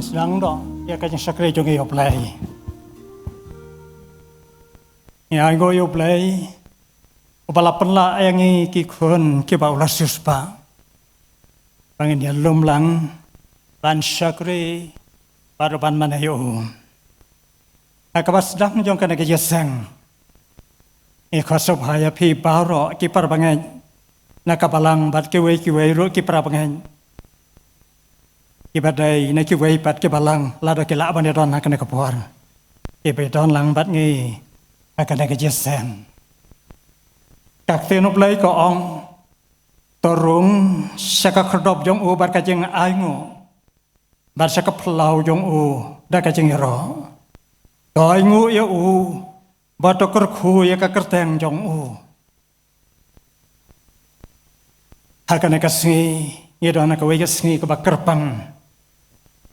sedang dong ya kajeng sakre jong yo play ya go yo play upalapan la ayangi ki kun ki ba ulas suspa bangin ya lumlang ban sakre baru ban manayo akabas sedang jong kana ke yesang khosop haya phi baro ki par bangai nakabalang bat ki we ro ki pra bangai ibadai na ki wei pat ki balang la do ki la ban don na kana ka por ki be don lang bat ngi akana ka jesen kak te no play ko ong torung saka khodop jong u bat ka jeng ai ngo bat saka phlau jong u da ka jeng ro doi ngu ya u bat to kor khu ya ka kerteng jong u akana ka si ye don na ka wei ka si ka ba kerpang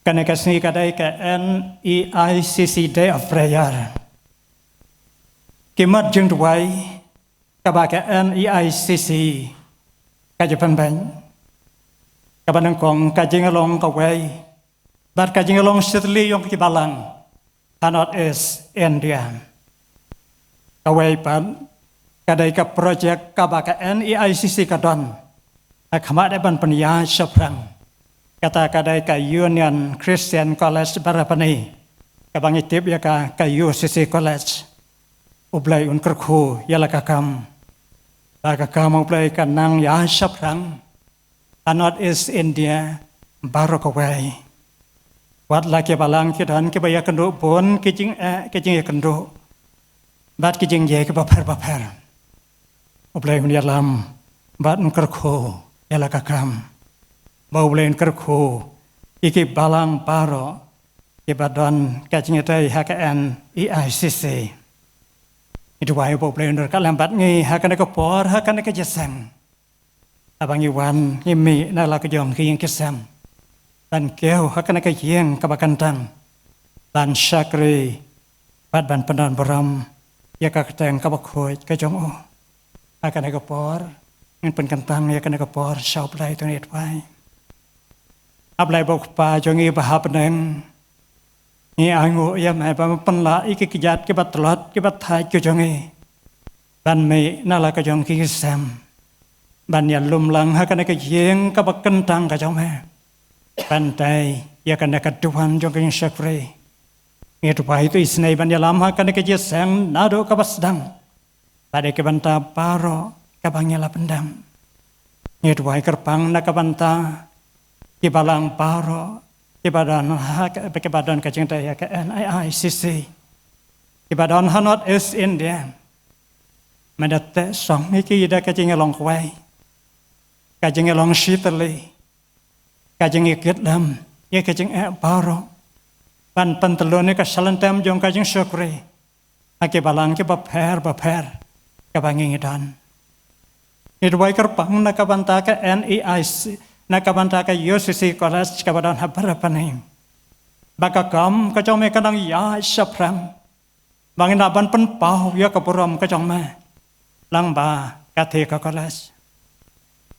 Karena kasih kadai ke NEICC Day of Prayer. Kimat jeng duai kabake NEICC kajapan bang. Kabanang kong kajing along kawai. Bar kajing along setli yung kibalang. Hanot is India. Kawai pan kadai ka project kabake NEICC kadon. Akamat eban peniya seprang. Kata kadai ka Union Christian College Barapani kabang itip ya ka UCC College ublay unkerku ya la kakam ublay kanang ya saprang anot is India baru kawai wat laki balang kidan ke baya kendo bon kijing ya kendo bat kijing ye ke baper ublay unyalam bat unkerku ya la kakam mau belain kerku, iki balang paro, ibadon kacingnya HKN EICC. Itu wahai mau belain lambat ngi hakana kepor hakana kejesang. Abang Iwan imi nala kejong kiyang kesam. Dan keu hakana kiyang kabakantang. Dan syakri bad ban pendan beram ya kakateng kabakhoy kejong o. Hakana kepor ngin penkantang ya hakana kepor syauplay tu net wai. Ablay bok pa jongi bahap neng ni angu ya mai pa penla iki kijat ke batlot ke bathai ke jongi ban me nala ka jong ki sam ban ya lumlang ha kana ke yeng ka bakentang ka jong me ban tai ya kana ka tuhan jong ki sakre ngi tu pa itu isnai ban ya lam ha kana ke jesang nado ka basdang pada ke banta paro ka bangela pendam ngi tu pai kerpang na ka banta Kibalang paro, kibadan kacing daya ke NEICC, kibadan hanot is India, mendapat song iki ida kacing elong kwai, kacing elong shitali, kacing ikit lam, ya kacing paro, ban pentelone kesalentam jong kacing syukri, akibalang baper, kabangingidan. Itu baik kerpang nakabanta ke NEICC. Nakabanta ka UCC College kabadan habarapaning. Baka kam kacang me kanang ya saprang. Bangin aban pen pau ya kapuram kacang me. Lang ba kate ka college.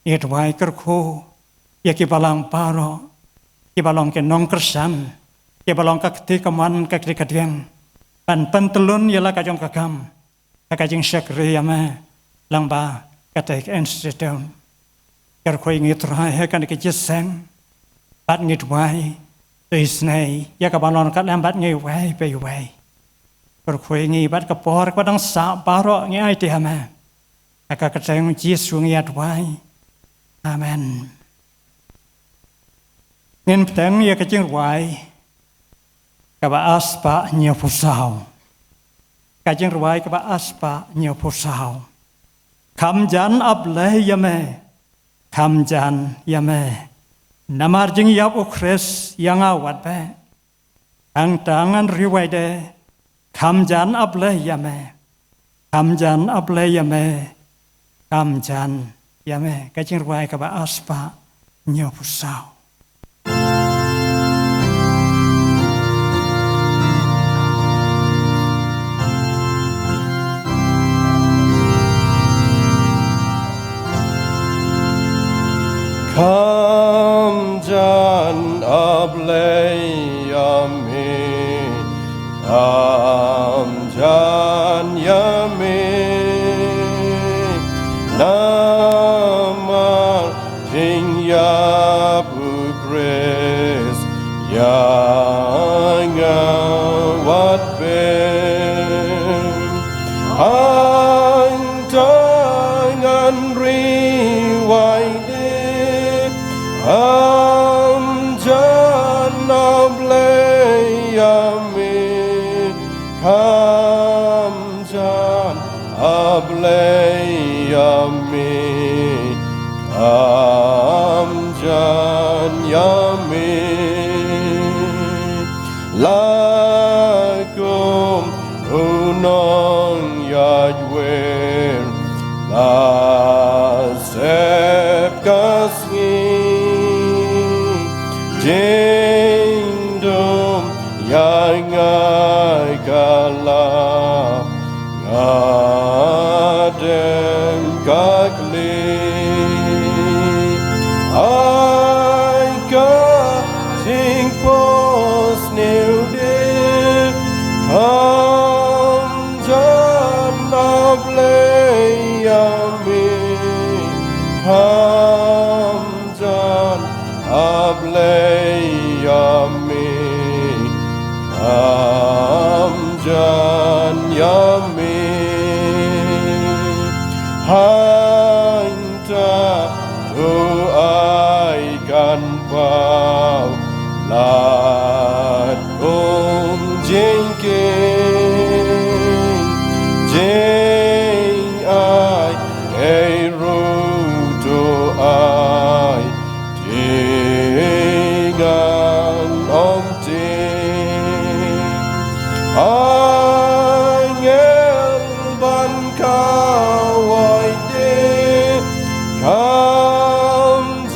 It wai kerku ya kibalang paro. Kibalang ke nong kersan. Kibalang ka kate kaman ka kate kadiang. Pan pentelun ya la kacang kakam. Kakajing syakri ya me. Lang ba kate ka institute. Kerkoi ngit rai kan ke jesang bat ngit wai isnai ya ka balon kat lambat ngi wai pe wai kerkoi ngi bat ka por ka dang sa baro ngi ai te hama aka ka teng Yesu ngi at wai amen ngin teng ya ka jing wai ka ba aspa nyo pusau ka jing wai ka ba aspa nyo pusau kam jan ab le yame Kamjan yame namar jing yap ukres yang awat be ang tangan riwayde kamjan able yame kamjan yame kajing ruai ka ba aspa nyopusau Come, John of Lay. nama tingya bukres yang awat ben antangan riwai de amjana bleyami kamjan ableyami kamjan yami lakum unong yadwer lasep kasih jendum yang agala ngadem kakli aika sing pos neude kamjan ableyami kamjan ableyami kamjan yami hanta doaikan pau lat jengking jeng ai doai dengan om angel ban kawai de kamjan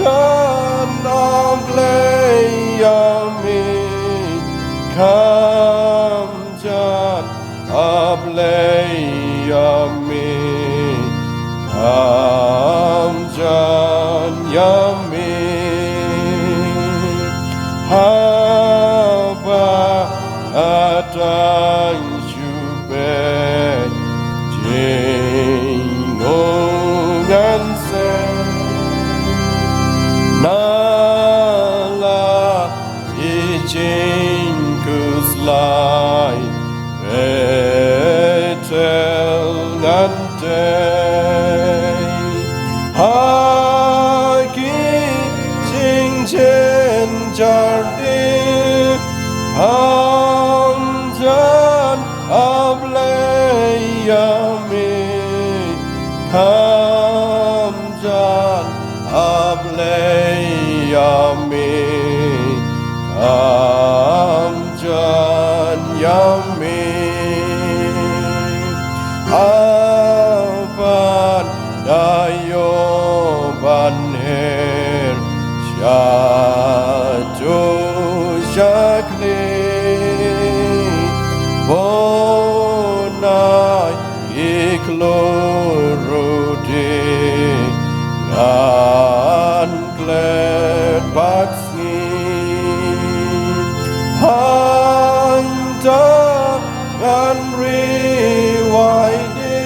ableyami kamjan ableyami kamjan yami haba atang jubet jengongan sen nala ijing kuslai betel ngantei haki jing jen jardi kamjan ableyami kamjan ableyami kamjan yami aban dayo banher syatu syakli bonai iklorode nan klet paksi hanta ngan riwai de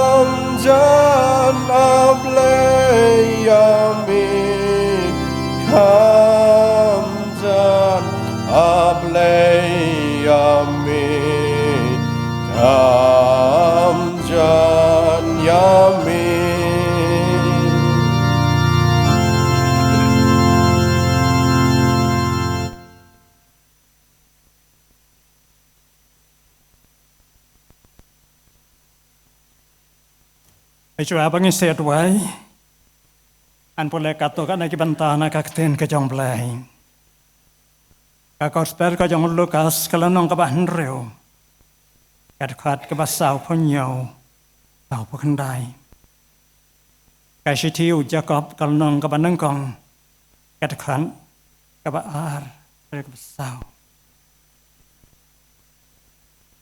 kamjan ableyami kamjan ableyami kamjan yami Isu abang iset wai, an boleh katakan lagi bantana kakten kejong belai. Kakak sper kejong lukas kalau nong kebahan reu, kadukat kebasau punyau, tau pekendai. Kasih tiu Jacob kalau nong kebahan nengkong, kadukan kebaar dari kebasau.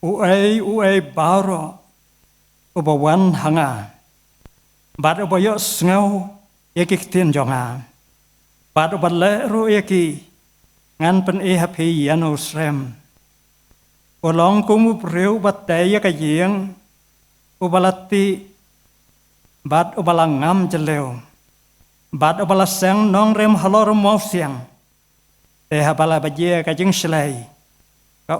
Uai baro, ubawan hanga. Bad ubayok sengau yaki ktin jonga. Bad ubaleru yaki ngan pen happy yano srem. Ulong kumu preu bataya kayeng ubalati bat ubala ngam jeleu bat ubala sang nong rem halor mau siang te habala bajia ka jing selai ka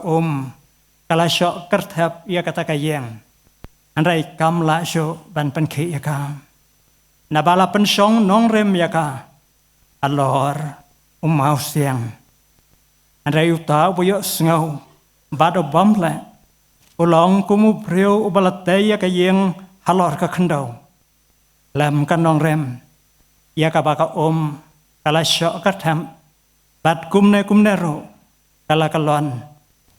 kala syok kerthap ia kata kayeng andrai kam la syo ban pen khi ya ka nabala pen song nong rem ya ka alor mau siang andrai uta boyo sngau bat obam la ulong kumu breu ubala te ya kayeng halor ka khendau lam kan nong rem ia ka baka kala syok kerthap bat kumne ro kala kalon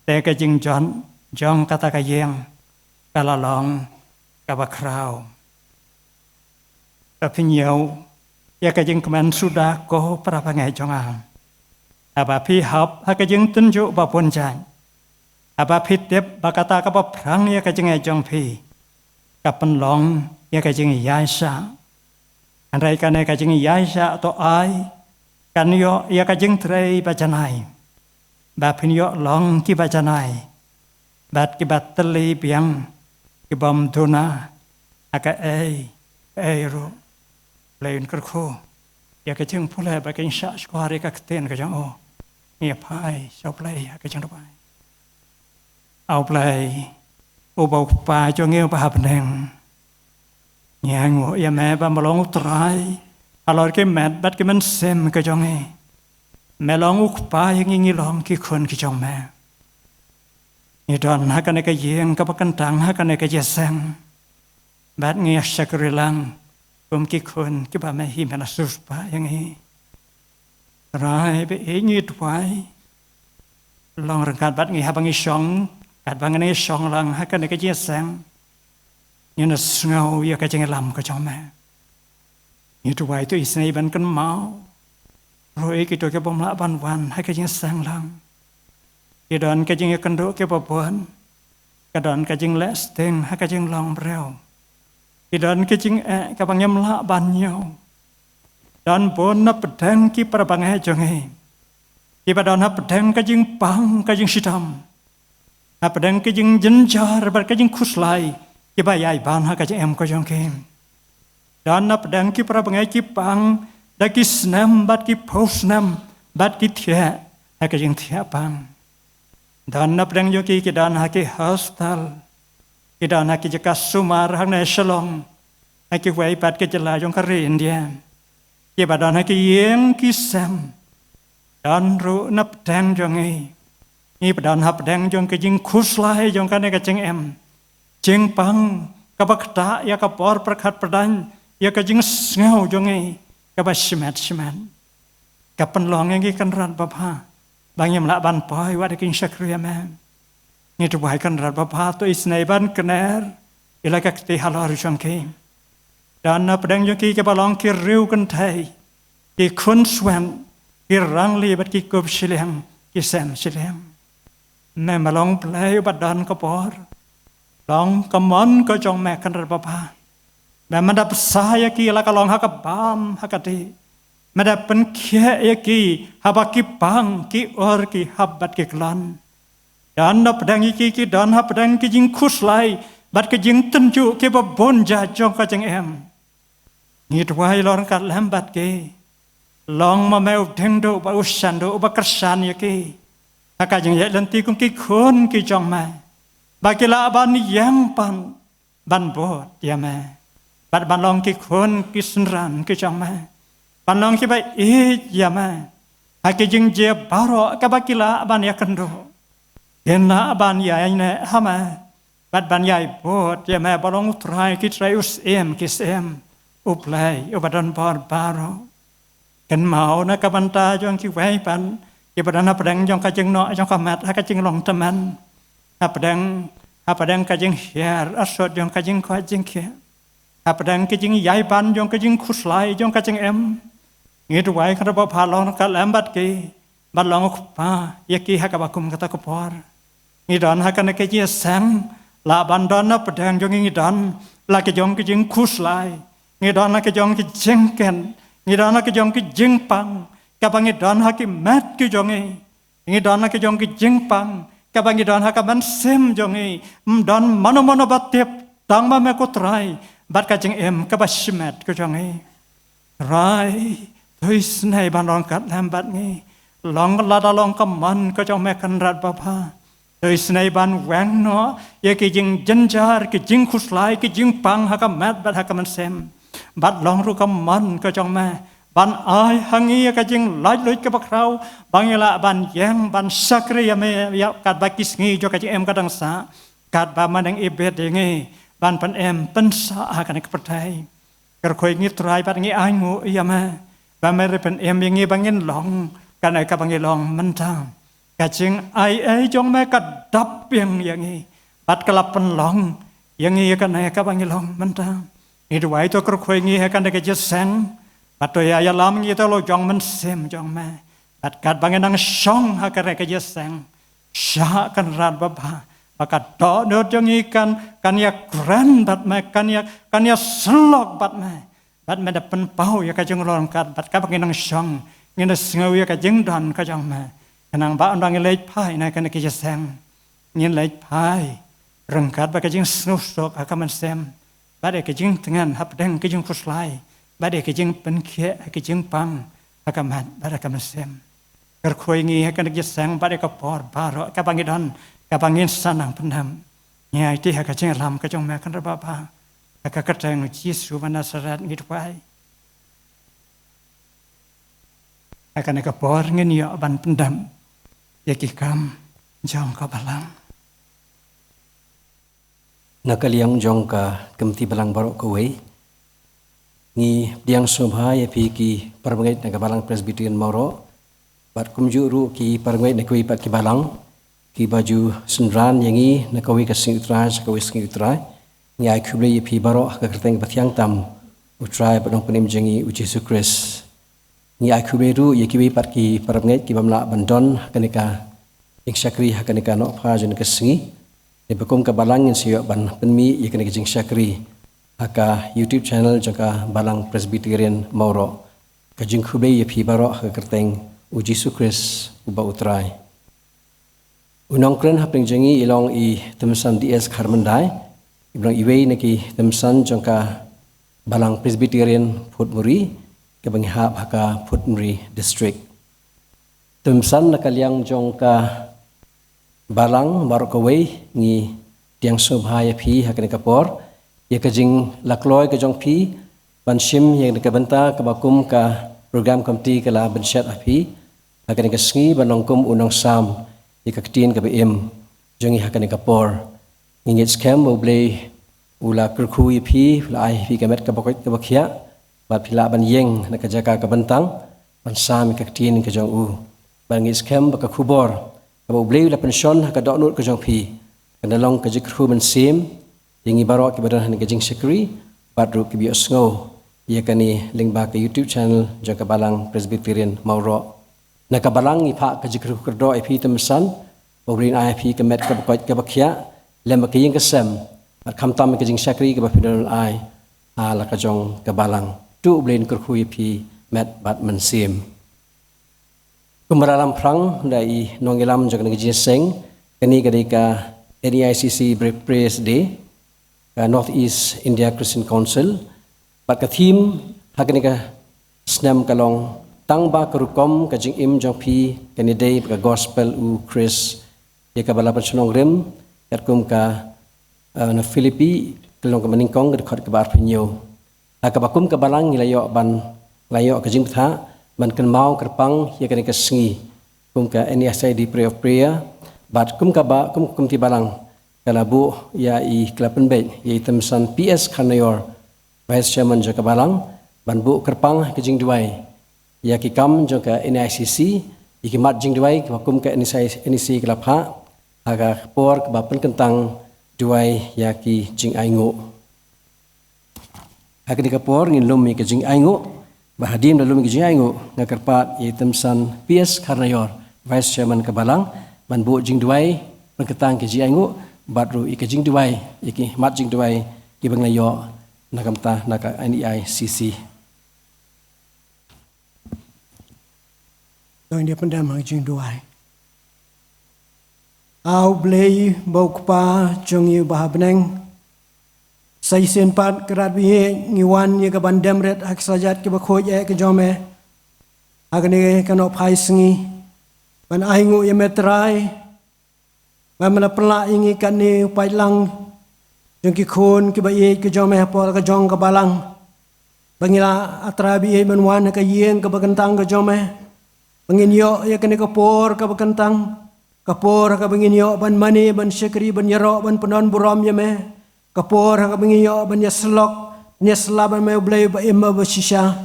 te ka jing jong kata kayeng kala long ka bakrau tapi nyau ya ka jing keman sudah ko para pangai jonga aba pi hap ha ka jing tunjuk ba pon jan aba pi tep ba kata ka ba prang ya ka jing jong pi ka pen long ya ka jing yaisa andai kana ka jing yaisa to ai kan yo ya ka jing trei bacanai ba pin yo long ki bacanai bat ki bat teli biang ki bom duna aka ro lein kerko ya ka jing pula ba kin sha skware ka ten ka jang ni pai so play ka jang pai au play o ba pa cho nghe ba hab neng nyang ya me ba malong trai alor ke met bat ke men sem ke jonge melong uk pa yang ngi long ki khon ki jong me ni don ha kan ke yeng ka pakan tang ha kan ke jesang bat ngi sakrilang ki khon ki ba me hi mena sus pa yang hi rai be ngi twai long rang bat ngi ha bang ngi song kat bang ngi song lang ha kan ke jesang ni na snau ya ka jeng lam ka jong me itu wai tu isnai ban kan mau roi kita ke bom la ban wan hai ke jing sang lang ke don ke jing kan do ke babon ke don ke jing le steng hai ke jing long breu ke don ke jing ka bang yam la ban nyau don bon na pedang ki para bang hai jong he ki ba don na pedang ke jing pang ke jing sitam na pedang ke jing jenjar bar ke jing khuslai ki ba yai ban ha ke jing em ko jong ke dan na pedang ki para bangai ki pang da ki snam bat ki posnam bat ki thia ha ka jing thia pang dan na pedang yo ki dan ha ki hostel ki dan ha ki jaka sumar hang na shalom ha ki wai bat ki jala jong ka rin dia ki ba dan ha ki yeng ki sam dan ru na pedang jong ni pedang ha pedang jong ki jing khuslai jong ka ne ka jing em jing pang ka bakta ya ka por prakhat pedang ya ka jing ngau jonge ka ba shimat ka penlong ngi kan ran ba pha bang yam la ban pai wa de kin shakriya ma ni tu bai kan ran ba pha to isnai ban kner ila ka te halor jong ke dan na pedang jong ki ka balong ki riu kan thai ki khun swan ki rang li bat ki kop shileng ki sem shileng na malong play ba dan ka por long ka mon ka jong me kan ran ba pha dan madap saya ki la kalong haka bam hakati madap pen kia ya ki habaki pang ki or ki habat ki klan dan na pedang ki dan ha pedang ki jing khuslai bat ki jing tenju ki ba bonja jong ka jeng em ni twai lor kat lambat ki long ma meu theng do ba usan do ba kersan ya ki haka jeng ya lenti kum ki khon ki jong ma ba ki la ban yang pan ban bot ya ma bat ban long ki khon ki sunran ki jong ma ban long ki ba ya ma ha ki jing je baro ka ba ki la ban ya kan do yen na ban ya ne ha ma bat ban ya bot ya ma ba long trai ki trai us em ki sem uplai ubadan par baro kan mau na ka ban ta jong ki wai pan ki badan na pedang jong ka jing no jong ka mat ha ka jing long teman ha pedang ka jing hiar asot jong ka jing ko jing ki apa dan kejing yai ban jong kejing khuslai jong kejing em ngit wai kan ba phalong ka lambat ki balong pa yaki hakabakum kata kopor ngidan hakan keji sang la bandon na pedang jong ngidan la ke jong kejing khuslai ngidan la ke jong kejing ken ngidan la ke jong kejing pang ka bangidan haki mat ki jong ngidan la ke jong kejing pang ka bangidan hakaban sem jong dan mano batep tang ma me ko trai bat ka jing em ka ba shimet ko jong e rai thoi snai ban long kat lam bat ngi long la da long ka man ko jong me kan rat ba pha thoi snai ban wang no ye ki jing janjar ki jing khuslai ki jing pang ha ka mat bat ha ka man sem bat long ru ka man ko jong me ban ai hangi ka jing lai loi ka ba krau bangela ban yang ban sakri ya me ya kat ba kis ngi jo ka jing em ka dang sa kat ba man dang ibet ngi ban pan em pen sa ha ka ne ka patai ker khoi ngi trai bat ngi ai ngu ya ma ba me re pan em ngi bangin long ka nai ka bangin long man ta ka jing ai jong me ka dap yang ngi bat ka la pan long yang ngi ka nai ka bangin long man ta ni duai to ker khoi ngi ha ka ne ka je sang bat to ya lam ngi to lo jong man sem jong me bat kat bangin nang song ha ka re ka je sang sha kan rat ba ba maka do no jong ikan kan ya kran bat me kan ya slok bat me da pen pau ya ka jong lon kat bat ka bangin nang song ngi na sngo ya ka jing dan ka jong me kanang ba andang lei pai na kan ki je sang ngi lei pai reng kat ba ka jing snu sok ka man sem ba de ka jing tengan hap deng ka jing kuslai ba de ka jing pen khe ka jing pang ka man ba da ka man sem ker khoi ngi ha kan ki sang ba de ka por ba ro ka bangin dan ka bangin sanang pendam nyai ti ha ka jing lam ka jong me kan ra ba ba ka ka teng Yesus wa Nazaret ngi twai akan ka por ngi ya ban pendam ya ki kam jong ka balang nakaliang jong ka kemti balang barok ko wei ngi diang sobha ya pi ki parbangai na balang Presbyterian Moro bat kumjuru ki parbangai na kui pat ki balang ki baju sendran yangi na kawi ka sing utrai ka wis sing utrai ngi ai kuble ya pi barok ka kerteng pathiang tam utrai padong penim jengi u Jesus Christ ngi ai kuble ru ya ki pat ki parbangai ki bamla bandon kanika ing syakri kanika no pha jen ka singi ni bekum ka balang in siyo ban penmi ya kanika jing syakri aka YouTube channel jaka balang Presbyterian Moro ka jing kuble ya pi barok ka kerteng u Jesus Christ uba utrai unong kren hapeng jengi ilong i temsan DS Karmandai iblang iwei naki temsan jangka balang Presbyterian Phutmuri ke banghap haka Phutmuri district temsan nakaliang jangka balang marokawei ngi tiang sobhaya phi hakane kapor ya kajing lakloi ka jong phi banshim yang nakabanta ka bakum ka program komti kala banshat api hakane ka sngi banongkum unong sam ikaktin ka bm jongi hakane kapor ingit scam moble ula kurku ipi la ai fi kamet ka bakoi ka bakhia ba phila ban yeng na ka jaka ka bantang ban sam ikaktin ka jong u ban ngit scam ba ka khubor ka moble la pension ka donut ka jong phi kana long ka jikru ban sim yengi baro ki badan han ka jing sekri badru ki bi osngo ye kani lingba ka YouTube channel jaka balang Presbyterian Moro nakabalang ipa ka jikru kerdo ipi temsan obrin IP ka met ka bakoi ka bakhia lem ka ying ka sem at khamtam ka jing sakri ka bapidol ai ala ka jong ka balang tu obrin kurkhu ipi met bat mansim kumaralam prang dai nongilam jaka ngi jeseng kani ka NEICC Praise Day ka North East India Christian Council pat ka theme hakani ka snam kalong tang ba karukom ka jing im jong phi kani day ka gospel u Chris ya ka bala panchong rem kat kum ka na Philippi kelong ka maningkong ka khot ka bar phinyo ka bakum ka balang ilayo ban layo ka jing tha man kan mau kerpang ya kani ka sngi kum ka NEICC Prayer of Prayer bat kum ka ba kum ti balang kalabu ya i klapen be ya temsan PS Khanayor Vice Chairman jaka balang ban bu kerpang ka jing duai ya ki kam joka NICC ikimat jing duai ki hukum ka NICC kelapha aga por ka bapen kentang duai ya ki jing aingo aga ka por ngin lum mi ka jing aingo bahadim da lum ki jing aingo ngakarpat ye temsan PS Karnayor Vice Chairman ka balang ban bu jing duai pen kentang ki jing aingo badru ik jing duai iki mat jing duai ki banglayo nakamta naka NICC Doin dia pendam hang jing duai. Au blei bau pa jong yu bah beneng. Sai sen pat kerat bihe ngiwan ye ke bandam ret hak sajat ke bakhoj ke jome. Agne kano phai singi. Ban aingu ye metrai. Ban mana pela ingi kan ni pai lang. Jong ki khon ke baye ke jome por ke jong ke balang. Bangila atrabi ye menwan ke yeng ke bagentang ke jome. Bangin yo ye kene ke por ke bagentang. Kapor ka bangin yo ban mani ban syakri ban yaro ban penon buram ye me. Kapor ka bangin yo ban yaslok nyasla ban me blay ba imma ba shisha.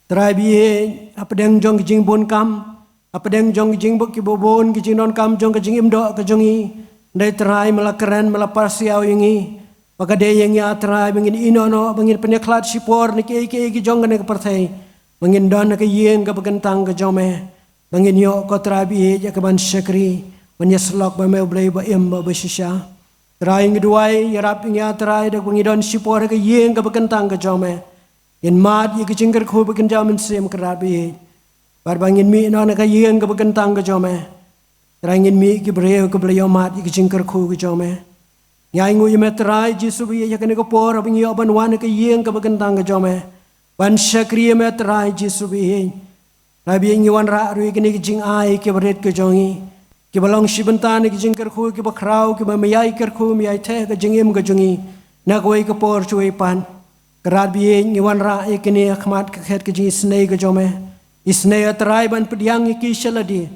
Trabi apa deng jong jing bon kam, apa deng jong jing bok ki bobon ki jing non kam jong jing imdo ka jongi. Dai trai melakeren melapasi au yingi. Maka de yang ya trai bangin inono bangin penyaklat sipor ni ki jong ne ka partai. Bangin don ka yeng ka bagentang ka jome. Bangin yo ko trabi ya ke ban syakri ban yaslok ba me blay ba imma ba shisha. Trai ngduai yarap nya trai dak bangidon sipor ka yeng ka bagentang ka jome. In mat ye ke jingker khu ba kenjamin sem krabi. Bar bangin mi no na ka yeng ka bagentang ka jome. Trai ngin mi ki breu ka blay mat ye ke jingker khu ka jome. Nyai ngu ye metrai jisu bi ye ke ne ko por bang yo ban wan ka yeng ka bagentang ka jome. Ban syakri ye metrai jisu bi. Nabi yang iwan rak rui kini kijing ai ke berit ke jongi. Ke balong shibentan ke jing kerku ke bakrau ke mayai kerku mayai teh ke jingim ke jongi. Nak wei ke por cuai pan. Kerat bi iwan rak kini akhmat ke khet ke jing isnei ke jome. Isnei atrai ban pediang iki shaladi.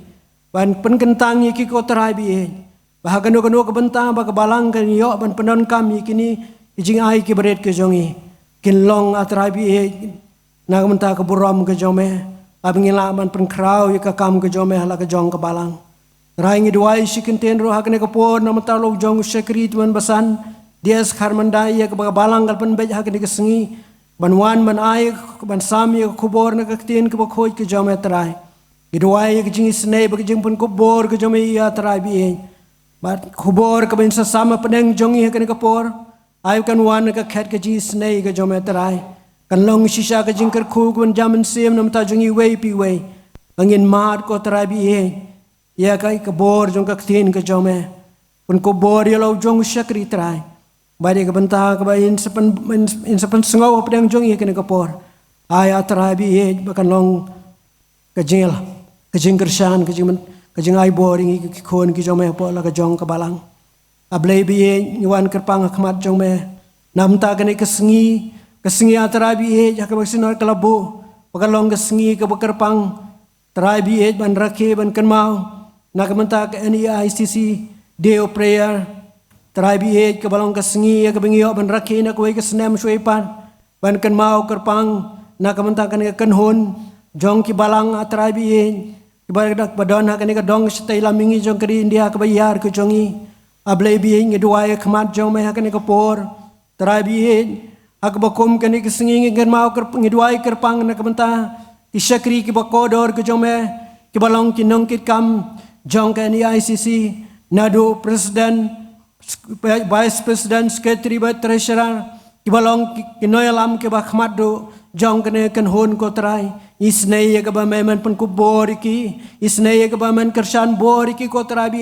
Ban penkentang iki ko terai bi. Bahagan kanu ke bentang ba ke balang ke yo ban penon kam kini kijing ai ke berit ke jongi. Kin long atrai bi nak mentah ke buram ke jome. Abangila man penkrau ye kakam ke jome hala ke jong ke balang. Raingi duai shikinten roh hakne ke por na matalok jong syakri tuan basan. Dias kharmandai ye ke balang kal pen bej hakne ke sengi. Banwan ban ai ban sam ye kubor na ke tin ke bakhoj ke jome terai. Iduai ye ke jing snei ba ke jing pun kubor ke jome ya terai bi. Bat kubor ke ben sesama pedeng jong ye hakne ke por. Ai kan wan ke khet ke jing snei ke jome terai. Kan long shisha ka jingkar khu kun jaman sem nam ta jungi wei pi wei bangin mat ko tarabi ya kai ka bor jong ka tin ka jome kun ko bor ya lo jong syakri trai bari ka benta ka bain sepen sengau pedang jong ye kene ka por aya tarabi bakan long ka jingel ka jingkar shan ka jingai bor ngi ki khon ki jome po la ka jong ka balang ablei bi ngiwan kerpang akhmat jong me nam ta kene ka sengi kesengi atarabi jak baksinar kelabu pakalong kesengi ke bekerpang tarabi ban rakhe ban kenmau nak mentak NEICC day of prayer tarabi ke balong kesengi ke bengio ban rakhe nak we ke senem suipan ban kenmau kerpang nak mentak ke kenhon jong ki balang atarabi ke badak badon nak ke dong stay lamingi jong ke India ke bayar ke jongi ablei bi ngeduai khmat jong me ke por tarabi Ak bakom kani kesengi ngen mau ngidwai kerpang na kabenta ti syakri ki bakodor ke jome ki balong ki nongkit kam jong ka NEICC nado president vice president secretary by treasurer ki balong ki noyalam ki bakhmat do jong kane kan hon ko trai isnei ya ka ba meman pen ku bor ki isnei ya ka ba man kersan bor ki ko trai bi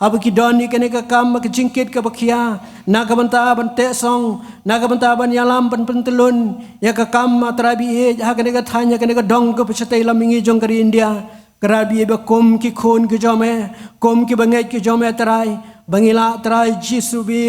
ab ki doni kane ka kam ka jingkit ka bakhia na ka banta ban te song na ka banta ban yalam pen pentelun ya ka kam trai bi ha kane ka thanya kane ka dong ka pachate lamingi jong kari India karabi ba kom ki khon ki jome kom ki bangai ki jome trai bangila trai jisu bi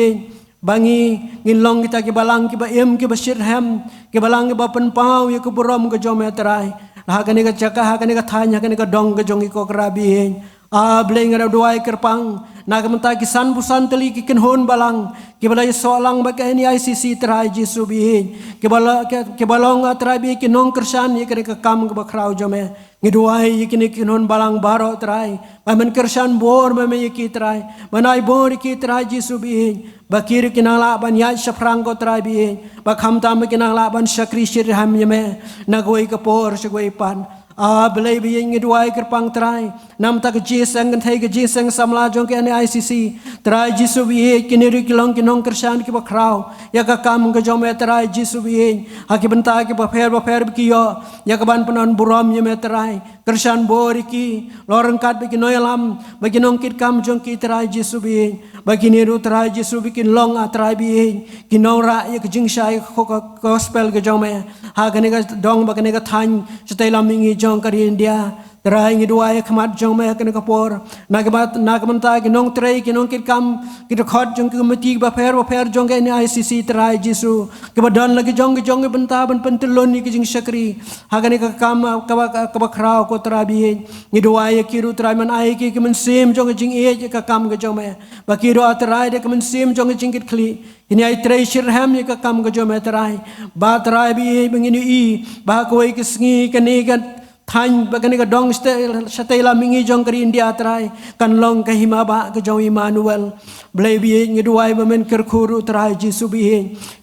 bangi ngilong kita ke balang ke baem ke basirham ke balang ke bapen pau ye ke buram ke jome terai ha kane ka caka ha kane ka thanya kane ka dong ke jongi ko krabi a bleng ra doai kerpang na ka menta ki san busan teli ki kenhon balang ke balai solang ba ke NEICC terai jisu bi ke balong atrabi ki nong kersan ye kane ka kam ke bakrau jome ngiduai ye kine kenhon balang baro terai man kersan bor me ye ki terai manai bor ki terai jisu bi bakir kinala ban ya syafrang ko trabi bakham tam kinala ban syakri shirham yeme nagoi kapor shgoi pan a belai bi ngi duai kerpang trai nam ta ke jisang kan thai ke jisang samla jong ke ICC trai jisu bi ke ni kilong ke nong kersan ke bakrau ya ka kam ke jom trai jisu bi ha ke benta ke ba pher ki yo ya ka ban panon buram ye me trai kersan bori ki loreng kat bi ke noyalam bagi nong kit kam jong ki trai jisu bi bagi ni ru trai jisu bi kin long a trai bi ki nong ra ye ke jing shai gospel ke jom ha ke ne ka dong ba ke ne ka than chtai lam ngi jong kari India trai ngi dua ye khmat jong me ke ne ka por na ka menta ki nong trai ki nong kit kam ki khot jong ki mati ba pher jong ke ni ICC trai jisu ke badan lagi jong benta ban pentelon ni ki jing sakri ha ke ne ka kam ka ba khrau ko trai bi ngi dua ye ki ru trai man ai ki men sim jong jing e ka kam ke jong me ba ki ro trai de ke men sim jong jing kit khli ini ai trai shirham ye ka kam ke jong me trai ba trai bi bengini i ba ko ki sngi ke ni kan than bagani ka dong stela mingi jong kari India trai kan long ka hima ba ka jong Emmanuel blebi ngi duai ba men ker khuru trai jisu bi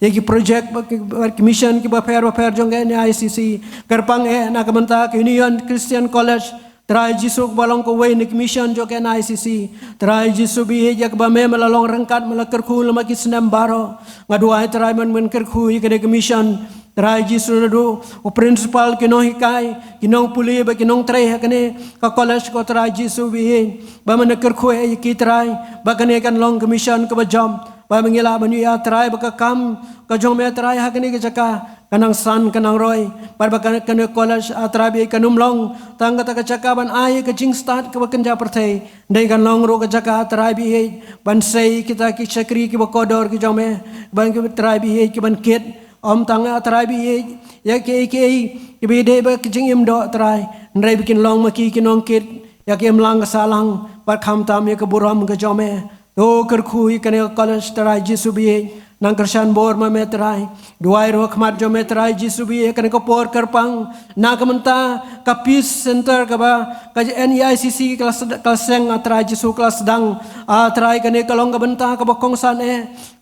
ye ki project ba ki mission ki ba pher jong ni ICC kerpang na ka menta Union Christian College trai jisu balong ko way ni mission jo ken ICC trai jisu bi jak ba me malalong rangkat malakar khu lama ki snam baro ngadua trai men ker khu ye ke mission trai jisu do o principal ke no hikai kinong puli ba kinong trai hakane ka college ko trai jisu bi ba man ker khu ye ki trai ba kane kan long mission ka ba jom ba mengila ban ya trai ba ka kam ka jong me trai hakane ke jaka kanang san kanang roy barbakan kan college atrabi kanum long tangga ta kacaka ban ai ka jing start ka bakanja perthai dai kan long ro ka jaka atrabi ban sei kita ki chakri ki bakodor ki jome ban ki atrabi ki ban kit om tanga atrabi ya ke ki bi de ba ki jing im do trai ndai bikin long ma ki nong kit ya ke mlang salang par kham tam ya ka buram ka jome to kar khui kan college trai jisu bi nang kersan bor ma metrai duai ro khmat jo metrai jisu bi kan ko por kerpang na kamenta ka peace center ka ba ka NEICC kelas seng atrai jisu kelas sedang atrai kan ka long ka benta ka bokong san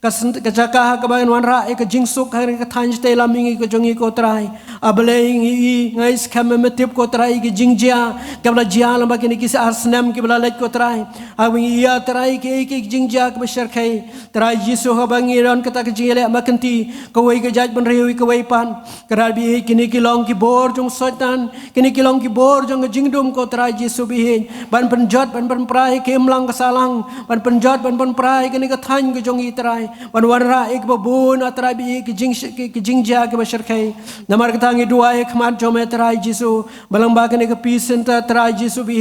ka jaka ka ba wan ra ka jingsuk ka than ste la mingi ko jongi ko trai ableng i ngai skam metip ko trai ki jingjia ka bla jia la ba ki sa arsnam ki bla lek ko trai awing ia trai ki jingjia ka besar kai trai jisu ha bangiron kata kejile makanti kawai ke jaj ban rewi kawai pan karabi kini kilong ki bor jong sotan kini kilong ki bor jong jingdum ko trai jisu bi ban penjot ban prai ke mlang kasalang ban penjot ban prai kini ka than ke jong itrai ban warra ek babun atrabi ki jingja ke basar kai namar katangi dua ek mat jome trai jisu balang ba kini ka peace center trai jisu bi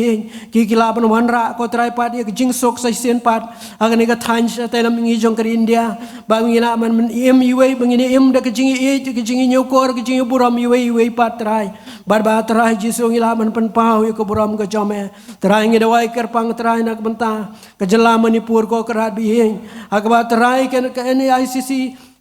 ki kilaban wanra ko trai pat ek jingsok sai sen pat agani ka than telam ngi jong kari India ba ngila man im iwe bangini im da kejingi ke jingi nyokor ke jingi buram iwe patrai barba trai jisu ngila man pen pau ke buram ke jome trai ngi dawai kerpang trai nak benta ke jela Manipur ko kerat bi akba trai ke NEICC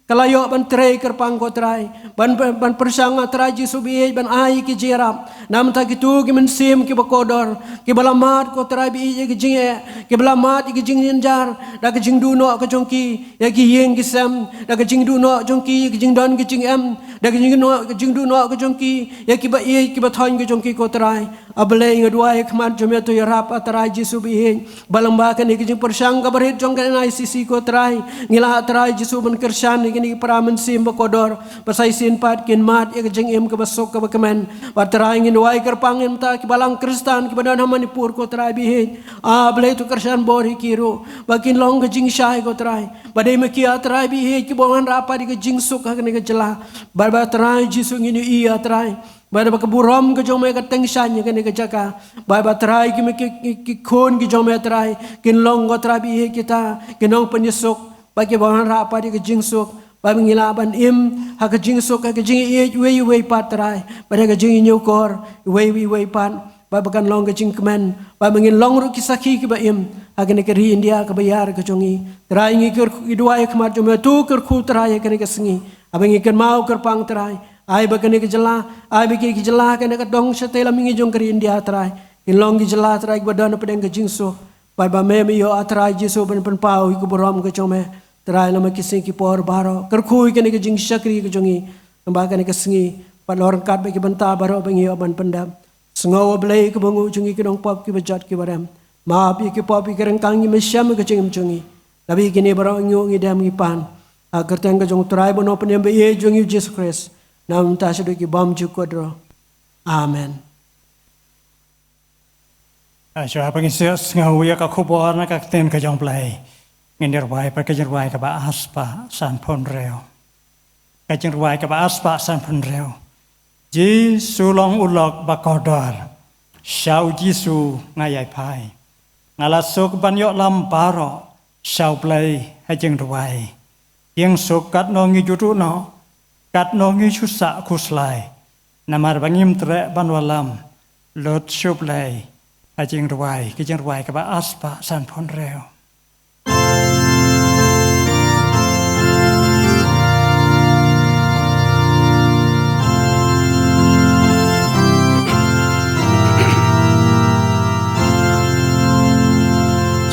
kalayo ban trai kerpang ko trai ban persang trai jisu bi ban ai ki jirap nam ta gitu ki men sim ki bakodor ki balamat ko trai bi ki jinge ki balamat ki jing ninjar da ki jing duno ka jongki ya ki yeng ki sam da ki jing duno jongki ki jing don ki jing em da ki jing duno ka jongki ya ki ba ki ba thon ki jongki ko trai able ing dua ek mat jome to yarap trai jisu bi balamba ka ni ki jing persang ka barit jong ka ICC ko trai ngila trai jisu ban kersan kini paramen sim bakodor pasai sin pat kin mat ek jeng em ke basok ke bakamen batrai ngin wai kerpangin ta ki balang kristan ki badan Manipur ko trai bi ble tu kersan bor kiro bakin long ke jing shai ko trai badai me ki trai bi ki bongan rapa di ke jing suk ha ke jela barba trai jisu ngini iya trai bar ba burom ke jome ka tengshan ke ne ke jaka bar ba trai ki khon ki jome trai kin long ko trai bi kita kinong penyesuk bagi bongan rapa di ke jing suk Pamingila im haka jing sok haka jing we patrai pada haka jing nyukor we pan babakan long jing kemen pamingin long ru kisaki ki ba im haka ne keri India ka bayar ka jongi trai ngi ker idua ek mat jome tu ker khu trai ka ne ka singi abangi ken mau ker pang trai ai ba ne ka jela ai bi ki jela ka ne ka dong setela mingi jong keri India trai in long ki jela trai ba don pedeng ka jing sok ba me yo atrai jiso ban pau ku borom ka jome trai lama kising ki por baro kerkhui kene ke jing sakri ke jongi tamba kene ke singi pan orang kat be ke benta baro bengi oban pendam Sengawa belai ke bangu cungi ke dong pop ke bejat ke baram. Maaf ke pop ke rengkang ke mesyam ke cengim cungi. Tapi kini barang nyu ngidam ngipan. Agar tengah jong try bono penyambe ye jong Jesus Christ. Nam ta sedu ki bam ju kodro. Amen. Asyik pengisias ngawuya kakubuan kakten kajong play. Ngindirwai pakajirwai kaba aspa san ponreo. Kajirwai kaba aspa san ponreo. Ji sulong ulok bakodor. Syau Jisu ngayai pai. Ngalasuk banyok lamparo. Syau play hajingdwai. Yang sukat nongi jutu no. Kat nongi susak kuslai. Namar bangim tre banwalam. Lot syuplay. Hajingdwai kaba aspa san ponreo.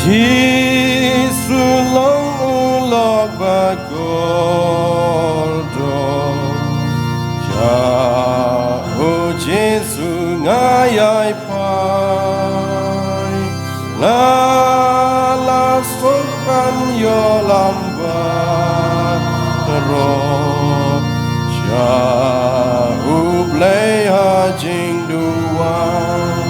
Jisu long ulok bagodo Jauh Jisu ngayai pai Ngalas sopan yo lambat roh Jauh blay hajing duan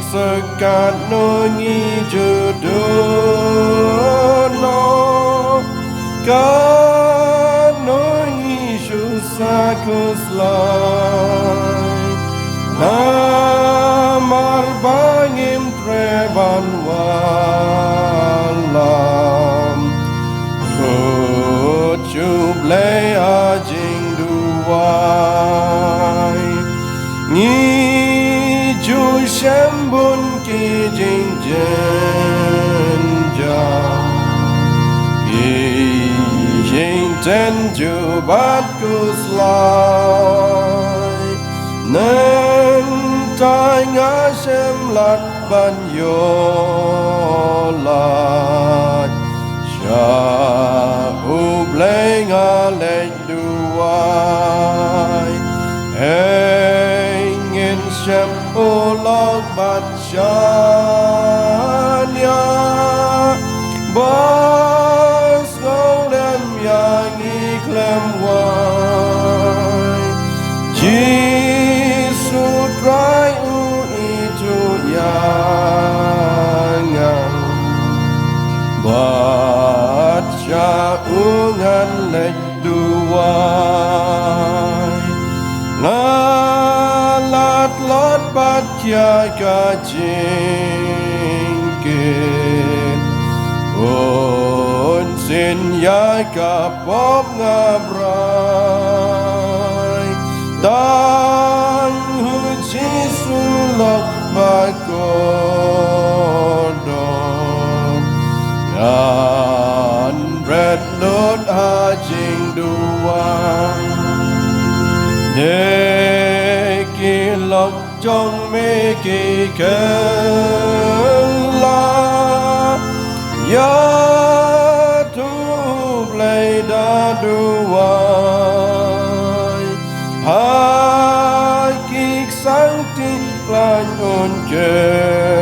Sekat nongi jodoh no Kat nongi susah kuslai Namar bangim treban walam Kucu blay ajing duai Ju shambun ki jing jen jam Ki jing jen ju bat kuslai Nen tai nga shem lat ban yo lat Sha u blay nga lek duai Hengin shem ulok batsyanya Bas ngolem yang iklem wai Jisu trai u itu yangan Batsya ungan lek duai Ngalat lot batya kajingkin Un sin ya kapop ngabrai Tang huji sulok bagodon Ngan red lot hajing duang Neki lok jong meki kela Ya tu blay daduai Hakik sangti lanyon kesyan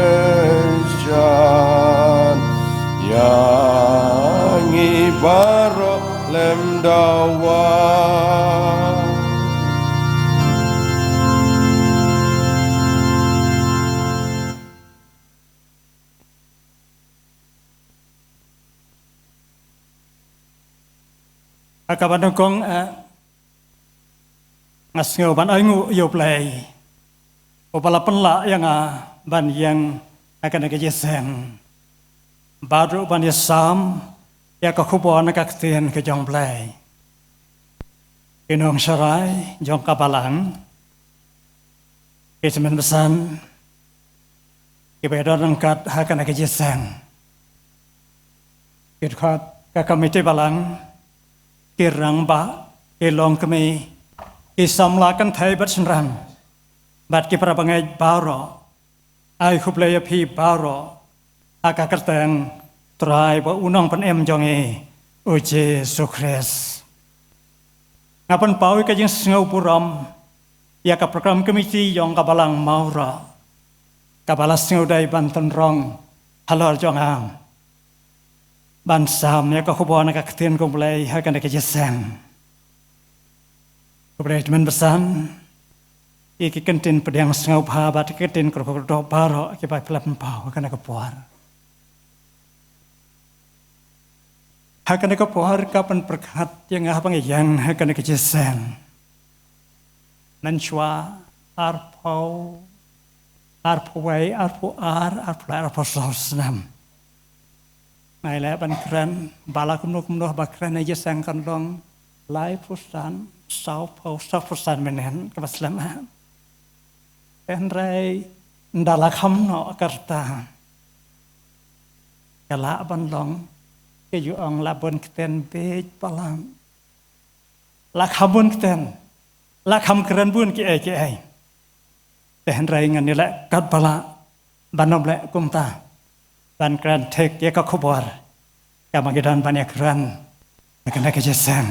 Yang ibarok lem dawai Akaban kong ngasngo ban aingu yo play. Opala penla yang ban yang akan kejeseng. Baru ban yasam ya kakubon kakten ke jong play. Kinong syarai jong kabalang. Kesemen besan. Kebedaran kat akan kejeseng. Kirkat kakamite balang. Kirang ba, kilong kami, kisamlakan thay bat senran, bat ki prabangai baro, ai kuplaya pi baro, akakerten trai ba unang pan em jonge, uje sukres. Ngapan pawi kajing sengau puram, ya ka program komiti yang kabalang maura kabalas ngudai banten rong halor jong am ban sam ya ka khubon ka ktin kumplay ha kan ka jesem kumplay teman besan iki kentin pedang sengau phabat kentin krok do baro ki bai pelan pau kan ka puar ha kan ka puar kapan perkat yang apa yang ha kan ka jesem nan chua arpau arpawai arpau sosnam mai le ban kran bala kumno bakran aja sang kan dong lai pusan sau pusan menen ka baslama en rai ndala khamno karta kala ban dong ke yu ong labon kten be palang la khabun kten la kham kran bun ki ai en rai ngan ni la kat bala banom le kumta ban kran tek ya ka khobor ka magidan ban ya kran na ka jesam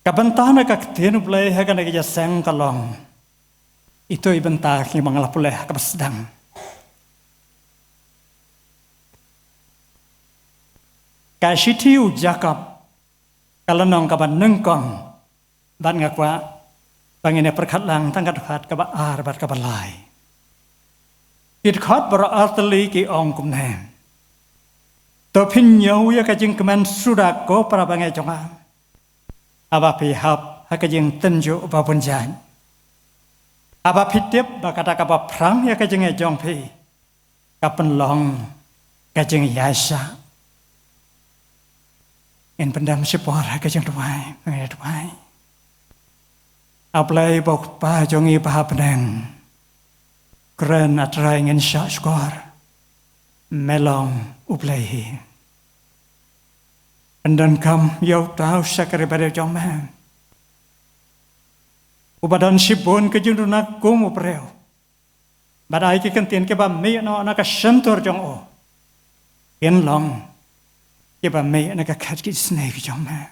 ka bantana ka tenu play ha ka na ka jesam kalong itu ibenta ki mangala puleh ka basdang ka shitiu jakob kalanong ka ban nengkong ban ngakwa bangine perkhat lang tangkat khat ka ba ar bat ka balai it khat bara artli ki ong kum ne to phin nyau ya ka jing keman suda ko para bangai jonga aba pi hap ha ka jing tenjo ba punjan aba pitep ba kata ka ba prang ya ka jing e jong pi ka penlong ka jing yasa en pendam sepor ha ka jing tuai bangai tuai aplai bok pa jongi pa penang keren atrai ngin syak skor melong uplai andan kam yau tau sakare bare joma ubadan sibon ke junduna kum upreo badai ki kentien ke ba me no na ka sentor jong o en long ke ba me na ka khat ki snake joma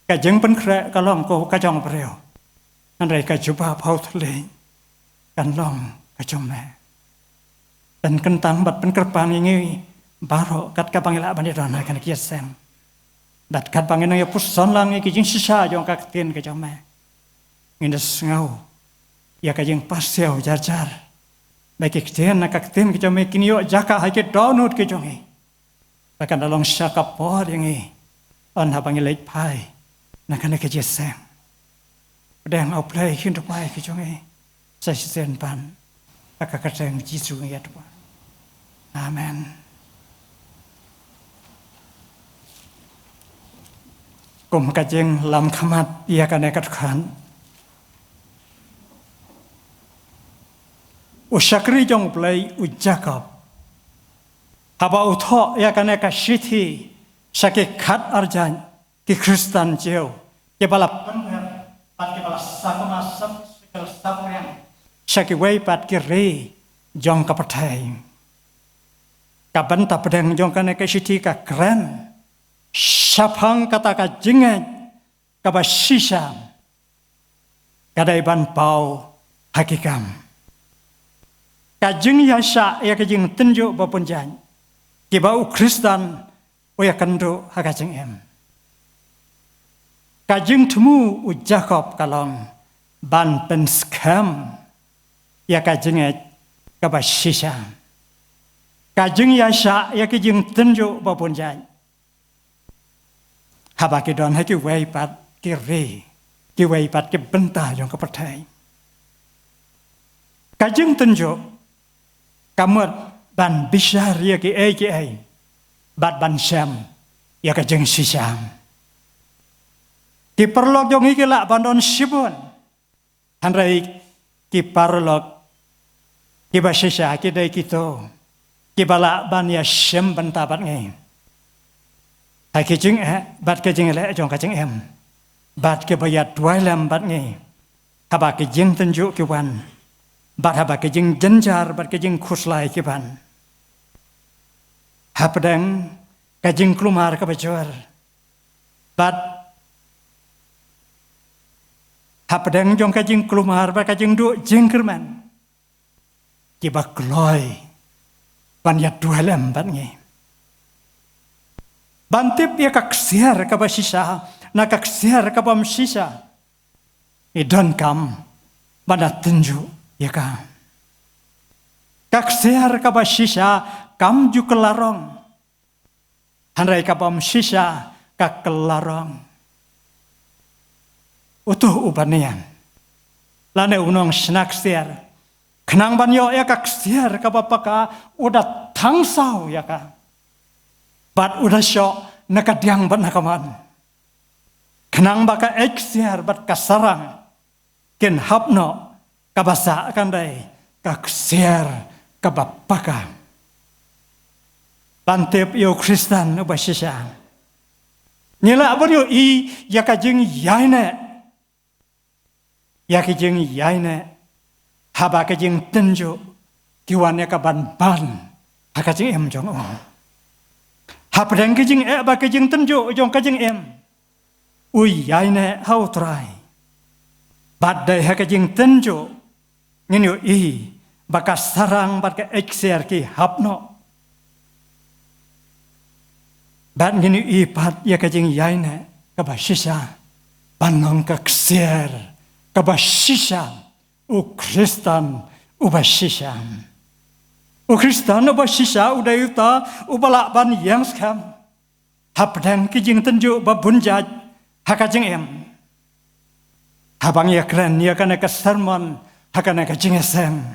ka jeng pen kre ka long ko ka jong preo an rai ka juba phau thle kan long ka joma dan kentang bat pen kerpang ingi baro kat ka pangila ban dana kan ki sem dat kat pangina ya puson lang ki jing sisa jong ka tin ka joma ngindes ngau ya ka jing pasel jar baik kiten na ka tin ki joma kinio jaka ha ke donut ki jongi bahkan dalong syaka por ingi on ha pangila pai na kan ka jesem pedang au play hin to pai ki jongi sa sen pan aka ka teng jisu ya to amen kum ka jeng lam khamat ia ka nekat khan usakri jong play u jacob haba utho ia ka nekat shithi sake khat arjan ki kristan jeu ke balap pat ke bala sakama sekal sapriang sake wei pat ke re jong ka pathai ka banta pedang jong ka ne ka siti ka kran sapang kata ka jingat ka ba sisa kadai ban pau hakikam ka jing ya sha ya ka jing tenjo ba punjan ke ba u kristan o ya kando ha ka jing em ka jing temu u jacob kalong ban pen scam ya ka jingat ka ba sisa ka jing ya sha ya ka jing tenjo ba punjan haba ke don ha ki wei pat ki re ki wei pat ki benta jong ka pathai ka jing tenjo kamot ban bisar ya ki ai bat ban sam ya ka jing sisam ki perlok jong iki la bandon sibon hanrai ki parlok ki ba sisa ki dai kito ki bala ban ya sem benta bat ngai hai ke jing bat ke jing le jong ka jing em bat ke bayat dua lam bat ngai haba ke jing tenju ki wan bat haba ke jing jenjar bat ke jing khuslai ki ban hapadang ka jing klumar ka bajor bat Hapdeng jong kajing kelumar ba kajing du jengkerman. Kiba kloy. Ban ya dua lembat ngi. Bantip ya kaksiar kaba sisa. Na kaksiar kaba msisa. Idon kam. Bana tinju ya ka. Kaksiar kaba sisa. Kam ju kelarong. Hanrai kaba msisa. Kakelarong. Utuh ubanian. Lane unong senak siar. Kenang banyo ya kak siar ka bapaka udah tangsau ya ka. Bat udah syok nakadiang bat nakaman. Kenang baka ek siar bat kasarang. Ken hapno kabasa kandai kak siar ka bapaka. Bantip yo Kristen ubasisya. Nila banyo i ya kajing yaine. Ya kijing yaine haba kijing tenjo kiwane ka ban ha kijing em jong hapdeng kijing ba kijing tenjo jong kijing em yaine hau trai badai ha kijing tenjo nginu i baka sarang baka ekser ki hapno bad nginu i pat ya kijing yaine ka ba shisha banong ka kser kabashisha u Kristan ubashisha u Kristan ubashisha udayuta ubala ban yang skam hapdang kijing tenju babunjaj hakajing em habang ya kren ya kana ka sermon hakana ka jingesem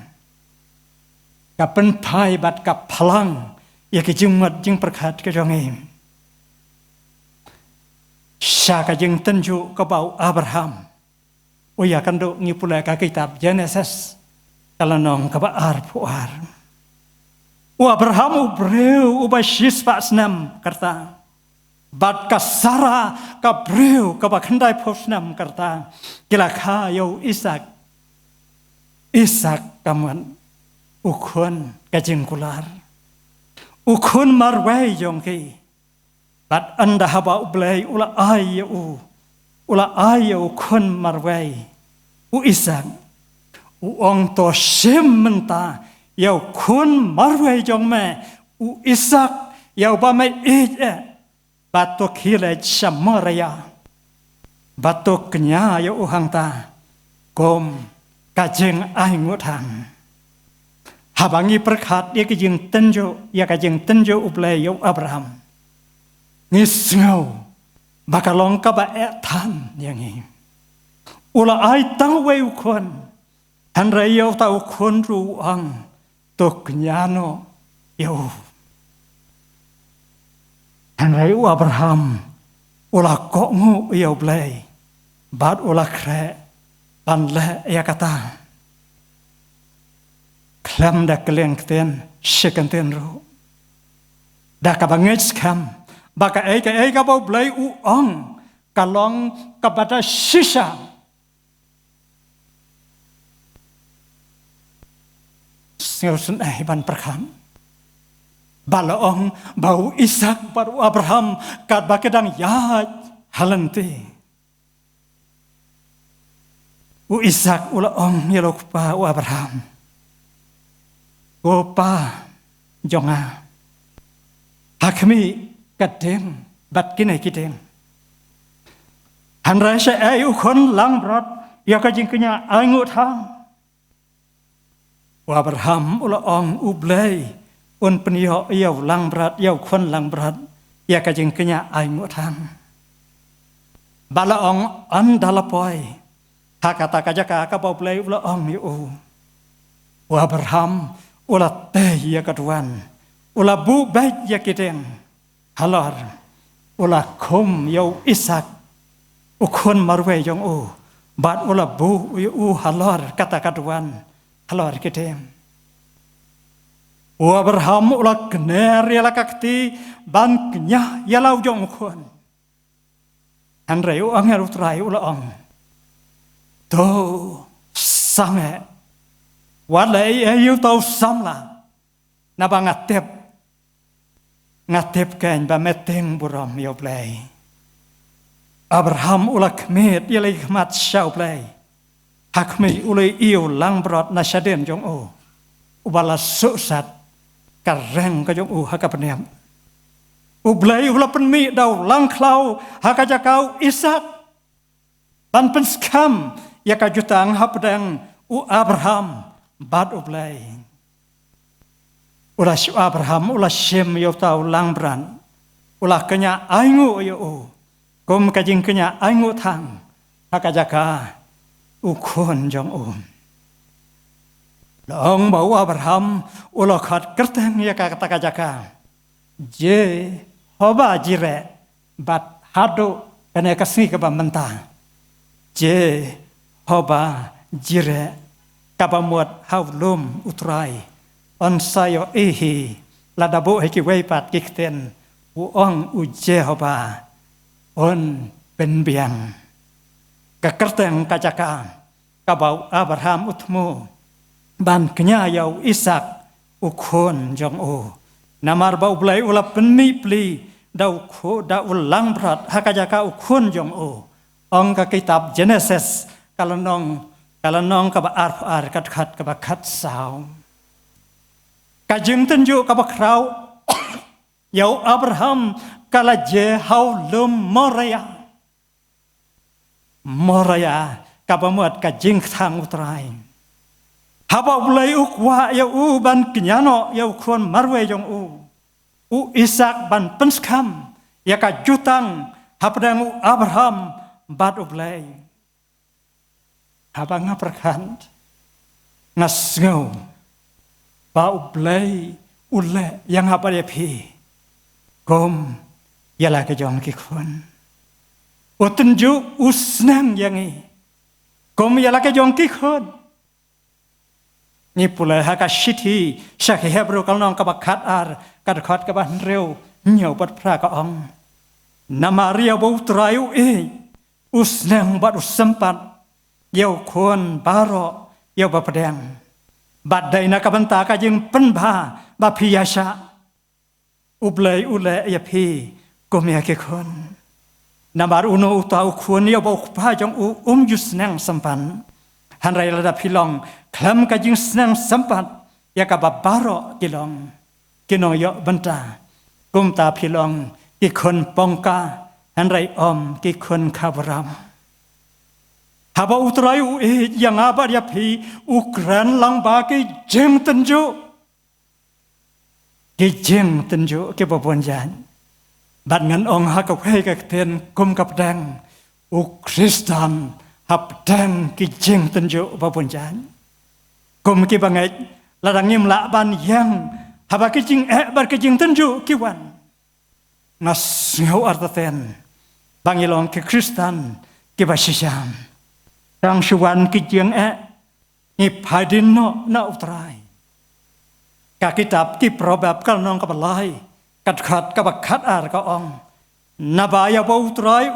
ka penpai bat ka phalang ya kijing mat jing perkhat ka jongem sha ka jing tenju ka bau Abraham Uya kando ngipulai ka kitab Genesis kalanong kabaar puar. Abraham ubreu ubashis pak senam karta. Bat kasara kabreu kabakandai posnam karta. Kila kayo Isak. Isak kaman ukun kajingkular. Ukun marwai jongki. Bat anda haba ublay ula ayu. Ula ayo kun marwai u Isak u ong to sim menta yau kun marwai jong me u Isak yau ba me batok hile shamaraya batok kenya yau hangta kom kajeng ai ngutang habangi perkat ya kajeng tenjo ya kajeng tenjo ublay yau Abraham ngisngau bakalong ka ba tan yang ini. Ula ai tang wei ukon. Hanrai yau tau kon ruang tok nyano yau. Hanrai u Abraham ula kok ngu yau blay. Bad ula kre ban le ya kata. Klam da keleng ten shikenten ru. Da ka banget skam. Baka eka bau blay uang kalong kepada sisa. Sengsun ban perkam. Balaong bau Isak baru Abraham kat bakedang yaj halenti. U Isak ulaong yelok pa u Abraham. Opa jonga. Hakmi kadem bat kine kidem hanrai se ai ukon lang brat ya ka jingknya angut hang Abraham ula ong ublay un penio yau lang brat yau kon lang brat ya ka jingknya angut hang bala ong andalapoi hakata kajaka ka boblay ula ong yu Abraham ula te ya kaduan ula bu baik ya kidem halor ula kum yau Isak ukun marwe jong bat ula bu halor kata kaduan halor kidem Abraham ula kner yala kakti ban kenya yalau jong ukun hanrei angel utrai ula ong to same walai ayu tau samla nabangatep ngatep kan ba meteng buram yo play Abraham ulak met yalai khmat shau play hakmi ulai iu lang brot na syaden jong o ubala susat kareng ka jong o hakapeniam ublai ula penmi dau lang klau hakajakau Ishak ban penskam ya kajutang hapdang u Abraham bad ublai ula syu Abraham ula Shem yo tau lang bran ula kenya aingu yo o kom kajing kenya aingu thang hakajaka ukon jong long bau Abraham ula khat kerteng ya kata kajaka je hoba jire bat hado kene kasih ke bamenta je hoba jire kabamuat haulum utrai on sayo ehi ladabo heki weipat kikten uong uje hoba on penbiang kekerteng kajaka kabau Abraham utmu ban kenya yau Ishak ukon jong o namar bau blai ula penmi pli dau ko da ulang berat hakajaka ukon jong o ong ka kitab Genesis kalanong ka ba ar kat ka ba kat sao kajing tenju ka ba krau yau Abraham kala je hau lum moraya ka ba muat kajing thang utrai haba ulai ukwa ya ban kenyano ya ukon marwe jong u Ishak ban penskam ya ka jutang hapdang Abraham bad ulai haba ngaperkan ngasngau ba ulai ule yang haba ya pi kom ya la ke jong ki kon utenju usnang yangi kom ya la ke jong ki kon ni pula hakashiti syakhi hebro kalnong kabakat ar kadkhat kaban reu nyau bat pra ka ong namaria bau trayu usnang bat usempat yau kon baro yau bapadang badai na kabanta ka jing penba ba phiyasha ublai ule ya phi komya ke kon namar uno utau kon yau bau pa jong yusnang sempan hanrai lada pilong klam kajing senang sempat ya kababaro kilong kinong yo benta kumta pilong kikon pongka hanrai om kikon kabram haba utrayu yang apa dia pi ukran lang ba ki jeng tenju ke babonjan ban ngan ong hakapai ka ten kum kapdang Kristan hapdang ki jeng tenju babonjan kom ki bangai ladang ngim la ban yang haba ki jing bar ki jing tenju ki wan nas ngau artaten bangilong ki Kristan ki basisham rang suwan ki jeng ni padin no na utrai ka kitab ki probab kal nong ka balai kat ka bakat ar ka ong nabaya ba utrai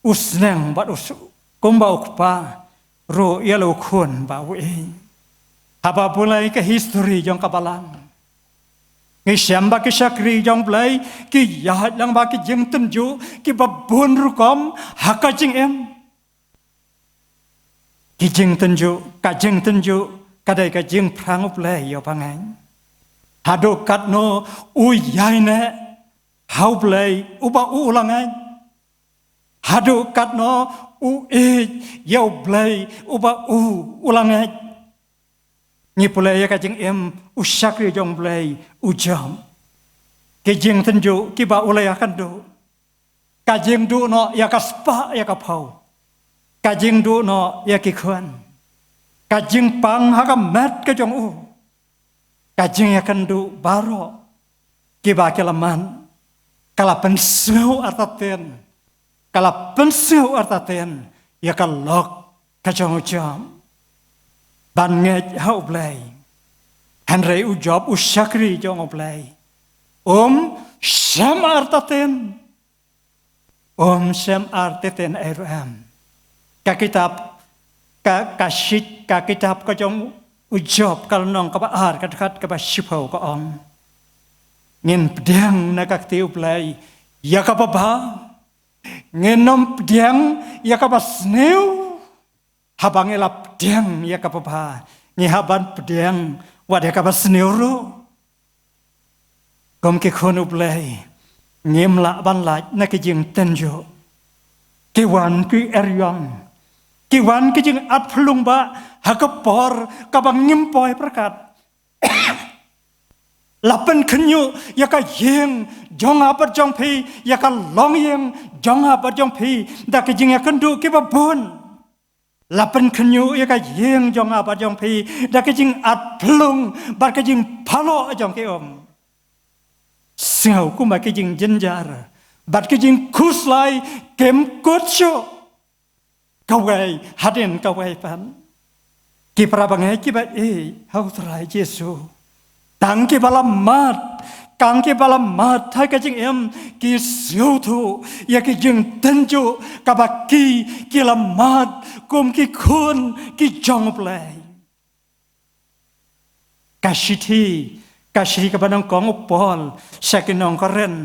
usnang bat usu kumbau pa ro yalo kun ba haba pulai ke history jong kabalang ngi syamba ke syakri jong play ki yahat lang ba ki jeng tenju ki babun rukom hakajing ki jeng tenju kadai ka jeng prang play yo pangai hado katno uyaine hau play uba ulangai hadu katno yau blai uba ulangai ni pulai ya kajing usakri jong blai ujam kejing tenju kiba ulai akan do kajing du no ya kaspa ya kapau kajing du no ya kikhuan kajing pang hakamat ke jong kajing akan du baro kiba kelaman kala pensau artaten kala pensau artaten ya kalok kajong ujam ban ngej hau blai hanrei ujob usakri jong blai Shem artaten eram ka kitab ka kitab ka jong ujob kalnong ka baar ka dekat ka basipau ka om ngin pedang na ka tiu blai ya ka baba ngenom pedang ya ka basneu habang elap diang ya kapapa ngi haban pediang wad ya kapas senioro kom ke khonu play ngim la ban la na ke jing tenjo ki wan ki eryong ki wan ki jing at phulung ba hakapor kabang ngim poi prakat lapan kenyu ya ka yeng jong apa jong pi ya ka long yeng jong apa jong pi da ke jing ya kendu ki babun lapan kenyu ya ka yeng jong apa jong pi da ke jing at phulung bar ke jing phalo jong ke om singau ku ma ke jing jenjar bar ke jing kuslai kem kotcho kawai haden kawai pan ki prabangai ki ba hau trai Yesu tang ki bala mat kang ki bala mat thai ka jing em ki siu thu ya ki jing tenju ka ba ki la mat kum ki khun ki jong play ka shiti ka banong kong upol sakinong ka ren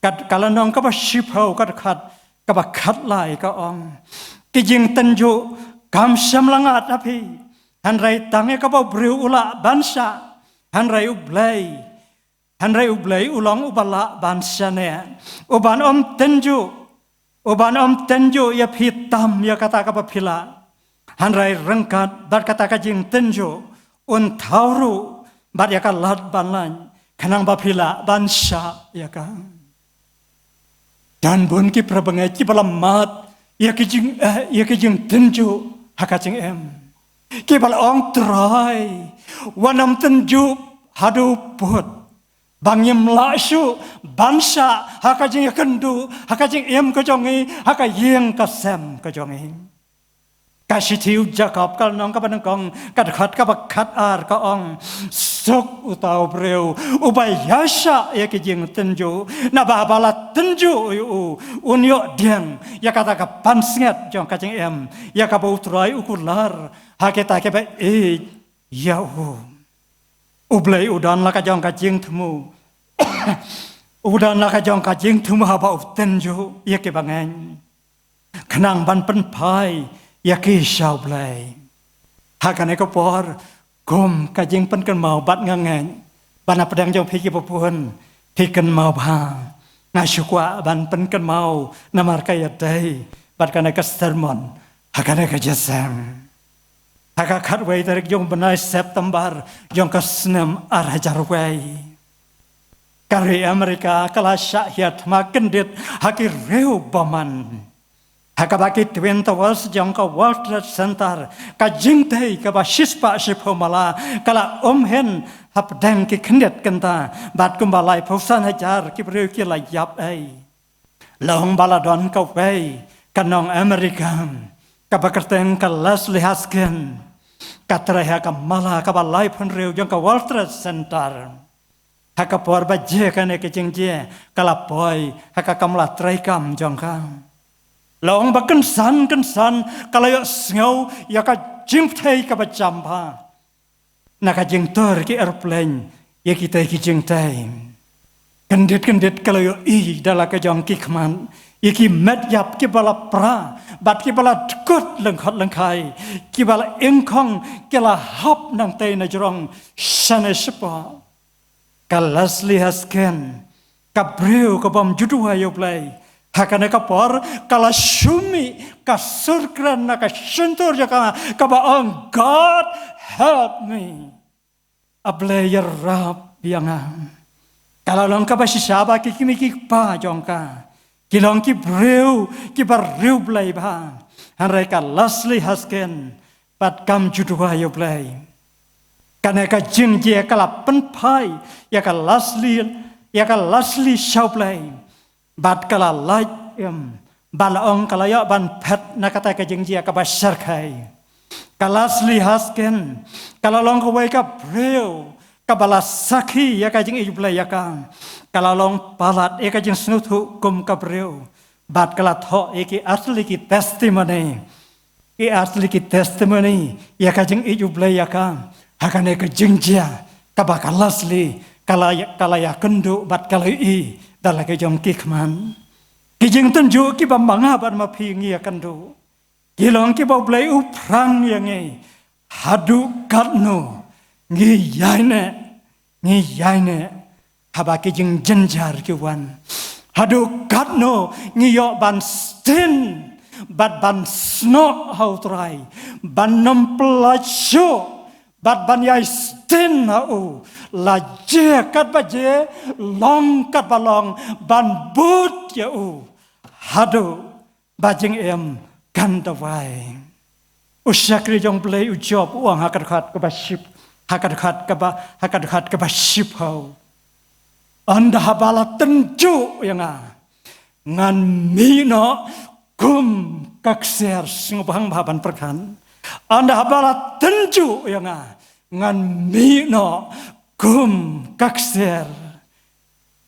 kat kalanong ka ba shipho ka khat ka ba khat lai ka ong ki jing tenju kam samlangat api hanrai tange ka ba briu ula bansa hanrai ublay ulang ubala bansa ne uban om tenju ya pitam ya kata ka pila hanrai rengkat bar kata ka jing tenju un tauru bar ya ka lat banlan kanang bapila bansa ya ka dan bun ki prabangai ki balamat ya ki jing tenju hakacing em ki bal ong trai wanam tenju hadu put bangim lasu bansa hakajing kendu hakajing em kajongi hakayeng kasem kajongi kasitiu jakap kal nong ka banang kong kad khat ka bakhat ar ka ong sok utau breu ubayasha ya kijing tenju na babala tenju unyo diang ya kata ka pansnget jong kajing em ya ka bautrai ukular haketa ke ba ya ublay udan la ka jong ka jing thmu udan la ka jong ka jing thmu haba tenju ya ke bangen khnang ban pen phai ya ki shau blay hakane ko por gom ka jing pen kan mau bat ngangen bana pedang jong phiki popun phikan mau bha nga shukwa ban pen kan mau namar ka ya dai bat kana ka sermon hakane ka jasam haka khat wei tarik jong benai September jong ka snem arajar wei kari Amerika kala syahiat makin dit haki reu baman haka baki Twin Towers jong ka World Trade Center ka jingtei ka ba shispa shipomala kala omhen hapdang ki khndet kanta bat kumbalai phausan hajar ki breu ki la yap ai long baladon ka wei kanong Amerika ka bakarteng ka Leslie Haskin katraha ka mala ka balai phun reu jong ka World Trade Center haka por ba je ka ne ke jingje kala poi haka kamla traikam jong ka long ba kan san kala yo sngo ya ka jingthei ka ba champa na ka jingtor ki airplane ya kita ki jingthei kendit kala yo dala ka jong ki khman iki met yap ki bala pra bat ki bala kut leng khai ki bala engkong ki la hop nang te na jrong sane spa ka Leslie Haskin ka breu ka bom judua yo play hakane ka por kala shumi ka surkran na ka shentor ya ka ba on God help me a player rap yang kala long ka ba sisaba ki kimi ki pa jong ka kilong ki breu ki barreu play ba hanrai ka Leslie Haskin pat kam judua yo play kana ka jing je kala pen phai ya ka Leslie show play bat kala light bala ong kala ya ban pet na kata ka jing je ka ba sarkai ka Leslie Haskin kala long ka wake up breu ka bala sakhi ya ka jing yo play ya ka kala long palat eka jing snuthu kum kabreu bat kala tho eki asli ki testimony ya ka jing ijublay ya ka hakane ka jingjia ka bakal asli kala ya kendu bat kala dala ke jong kikman ki jing tenju ki bamanga ban ma phi ngi ya kendu Gilong ki ba blai uprang yang ngi hadu katno ngi yaine haba ki jing jenjar ki wan hadu katno ngi yo ban stin bat ban snot hau trai ban nempelajo bat ban yai stin hau la je kat ba je long kat ba long ban but ya hadu bajing em kan dawai usakri jong play ujob uang hakat ke basip hakat ke basip hau anda habala tenju yang ngan mino kum kakser singubang baban perkan anda habala tenju yang ngan mino kum kakser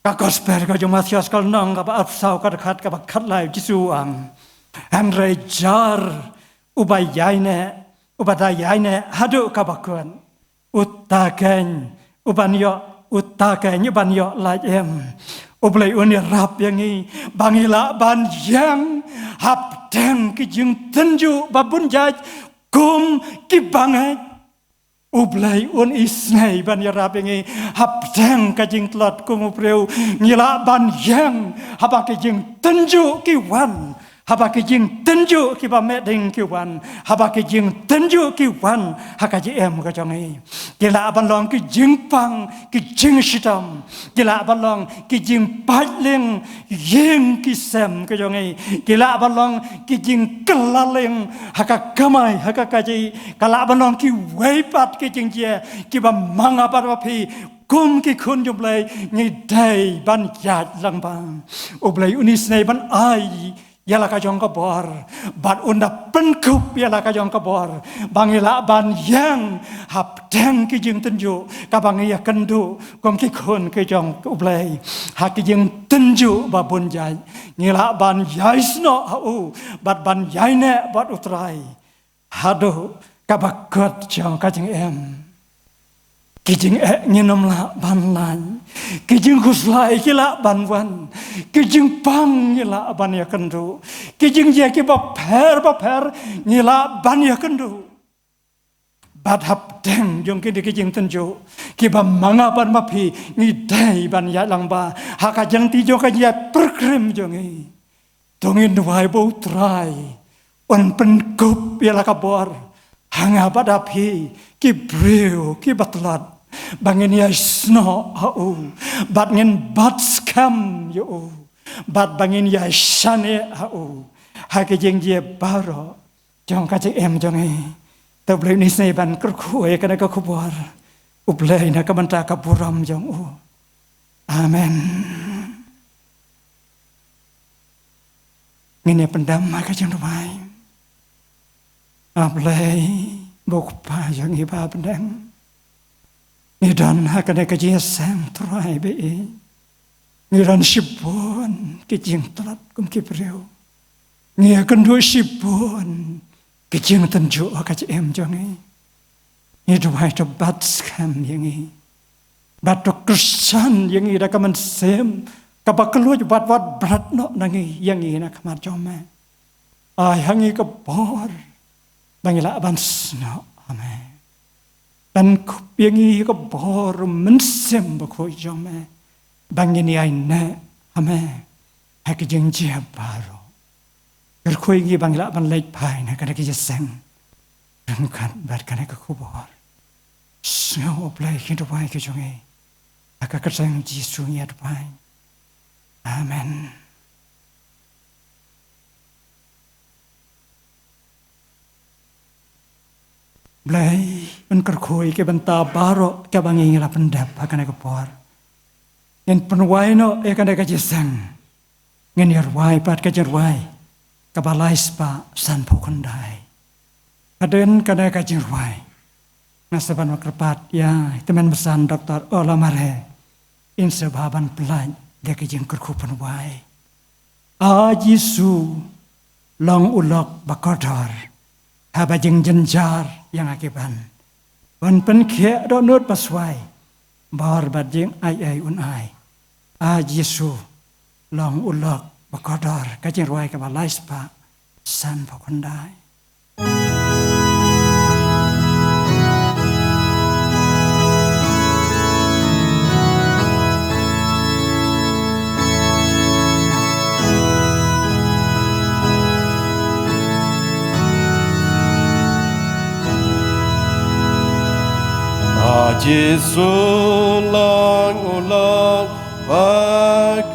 kakosper ka jong Matias kal nang ka ba apsau ka khat lai jisu ang Andre jar ubayaine hadu ka bakun utaken ubanyo lajem ublai uni rap yangi bangila ban yang hap deng ki jing tenju babun jaj kum ki bangai ublai un isnai ban yarap yang hap deng kajing telat kumupreu ngila ban yang haba kajing tenju ki wan haba kajing tenju ki ba meding ki wan haba kajing tenju ki wan hakaji em ka jongi gila ban long ki jing pang ki jing shitam gila ban long ki jing paling yeng ki sem ka jongi gila ban long ki jing kelaleng haka kamai haka kaji kala ban long ki weipat ki jing je ki ba manga par ba phi kum ki khun jublai ngi dai ban yat lang bang ublai unis nei ban ai yala ka jong ka bor bat unda penkup yala ka jong ka bor bangila ban yang hap deng ki jing tenju ka bangia kendu kom ki khun ki jong ublai ha ki jing tenju babun jai ngila ban yaisno hau bat ban yaine bat utrai hado ka bakot jong ka jing em kijing nginom la ban lan kijing kuslai kila ban wan kijing pang ngila ban ya kendu kijing je ki ba per ngila ban ya kendu bat hap deng jong ki kijing tenju ki ba manga ban ma phi ngi dai ban ya lang ba ha ka jang ti jo ka ya perkrim jong i dongin wai bo trai on pen kup ya la ka bor hanga badapi ki breu ki batlat bangin ya sno au bat ngin bat skam yo bat bangin ya shane au ha ke jeng je baro jong ka je em jong e to ble ni sei ban kur khu e kana ka khubor ublei na ka manta ka buram jong u amen ngine pendam ka jeng bai ablei bok pa yang iba pendang nidan hakane ka jesem trai be nidan sibon ki jing tlat kum ki preu ngia kan do sibon ki jing tenju ka em jangi ni do hai to bat skam yangi bat to kristian yangi da kaman sem ka baklu bat brat no nangi yangi na kamar jome ai hangi ka bor bangila bansno amen ban kup yangi ka bor mensem ba ko jome bangini ai ne amen ha ki jing je baro ker ko yangi bangila ban lek pai na ka ki jeseng rangkat bat ka ka kubor so play hindu pai ki jonge aka ka sang jisu nya pai amen Blai unkerkoi ke benta baro ke bangi ngila pendap akan ke por. Ngen penwai no akan ke jesang. Ngen yerwai pat ke jerwai. Ke balai spa san pokondai. Kaden kana ke jerwai. Nasaban makrapat ya teman besan Dr. Ola Mare. Insa baban pelaj dia ke jeng kerku penwai. Ajisu long ulok bakodor. Haba jeng jenjar yang akiban. Wan pen kia do not paswai. Bar bad jeng ai unai. Yesu long ulok bakodor kajing ruai ka balai spa san pokondai. Giêsu lang ulang bakordor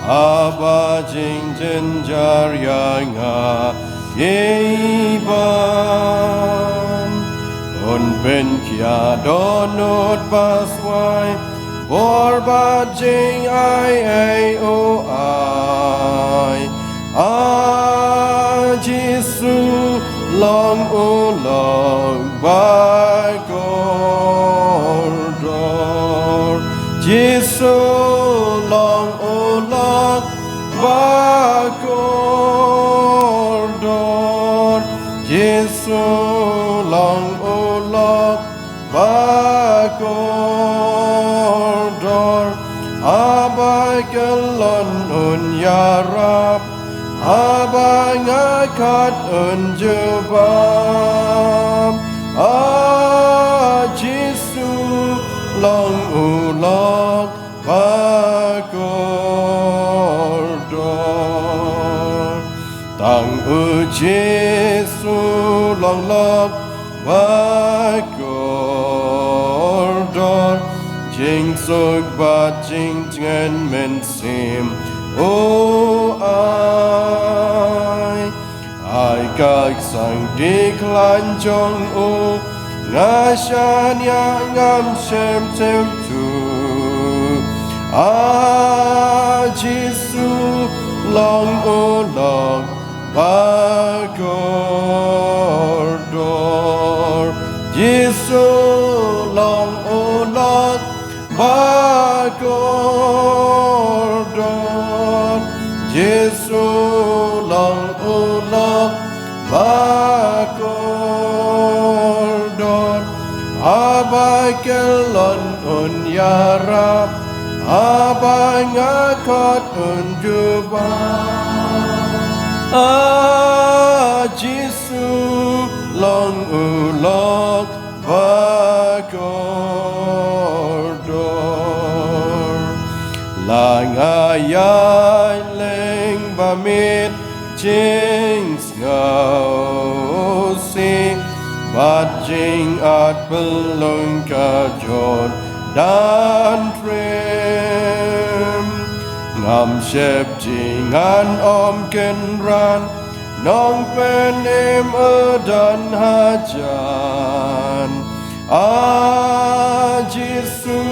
Aba jing jenjar yang iban Un pen kia donut paswai Borba jing ai o ai Giêsu long ulang bakordor Giêsu long ulang bakordor Giêsu long ulang bakordor Abai kelon un ya Rab Abai ngakat un jubam Giêsu long ulang bakordor Tang Giêsu long long bakordor Jing suk ba jing ngen men sim o ai các sang đi klan trong o nga shan ya ngam xem tu Giêsu long o long bakordor Giêsu long o long bakordor Giêsu long o long bakordor Abai kelon un ya Rab Abai ngakat un jubam Giêsu long o long bakordor Lang ayay leng bamit jing ngau si Bat jing at pelung kajon dan trim Ngam shep jingan om kenran Nong pen em dan hajan Giêsu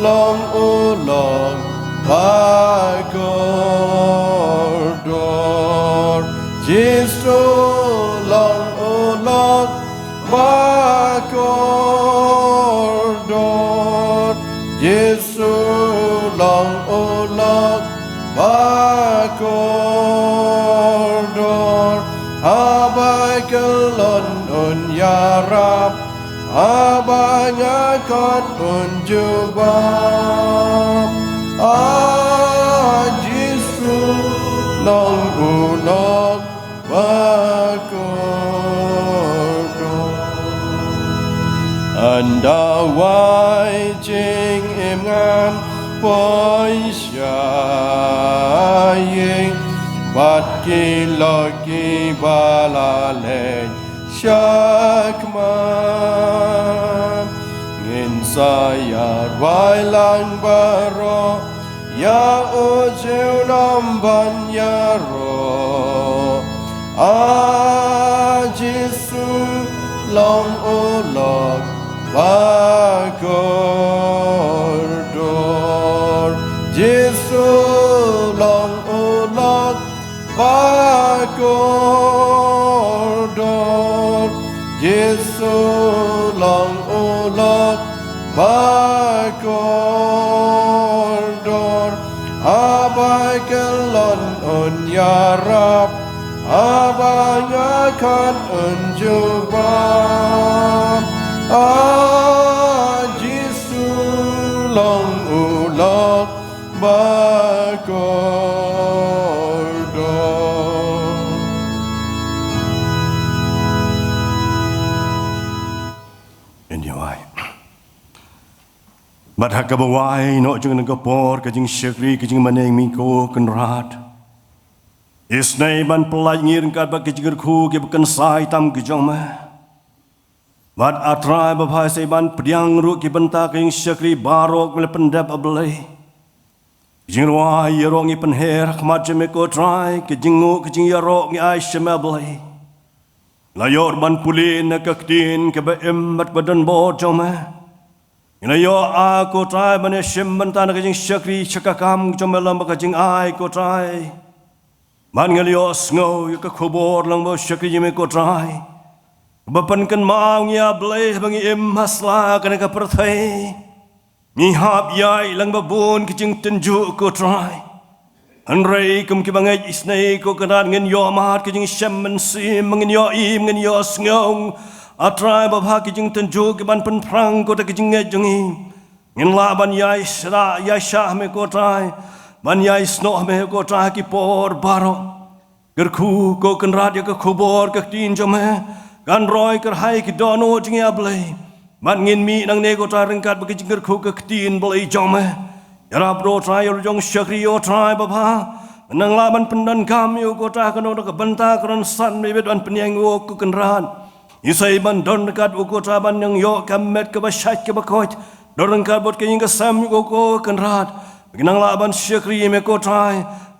long ulang bakordor Giêsu long ulang bakordor Giêsu long ulang bakordor Abai kelon un ya Rab Abai ngakat un jubam Giêsu long ulang bakordor Andawai jing em ngan poi shaying Bat ki lo ki bala leng shakman Ngin sayar vai lang baro Ya o jeu nam ban ya ro Giêsu long o long bakordor Giêsu long o long bakordor Giêsu long o long bakordor Abai kelon un ya Rab Abai ngakat un jubam Giêsu long ulang bakordor Anyway Bat hakabawai no jung nagapor kajing syakri kajing maneng mingko kenrat Isnai ban pelai ngir kat bak kajing ku ke bukan sai tam kejong ma Bat atrai babai seiban pediang ru ki benta keng syakri barok mele pendap ablay. Jingwa yerong i penher kmat jeme ko trai ke jingu ke jing yerok ngi ai shemablay. Layor ban pulin na kaktin ke baem bat badan bo jome. Layo a ko trai ban shem benta na ke jing syakri chakakam jome lam ka jing ai ko trai. Man ngalio sngo yo ka khobor lang bo syakri jeme ko trai. Bapan kan mau ngia blay bangi em hasla kana ka perthai mi hap yai lang babun kijing tenju ko try anrei kum ki bangai isnai ko kanat ngen yo mat kijing shaman sim ngen yo im ngen yo sngung atrai babha kijing tenju ki ban pen prang ko ta kijing nge jungi ngen la ban yai sra yai shah me ko try ban yai sno me ko try ki por baro gerku ko kanrat ya ka khobor ka tin jome kan roy kerhai ki dono jingi ablay man ngin mi nang nego tra rengkat bagi jingger khu ka ktin blay jome yara bro tra yor jong syakri yo tra baba nang laban pendan kam yo ko tra kano ka banta kron san me bedwan penyang wo ku kenran isai ban don dekat ko tra ban yang yo kamet ka basyat ka bakot don rengkat bot ke ka sam yo ko kenrat nang laban syakri me ko tra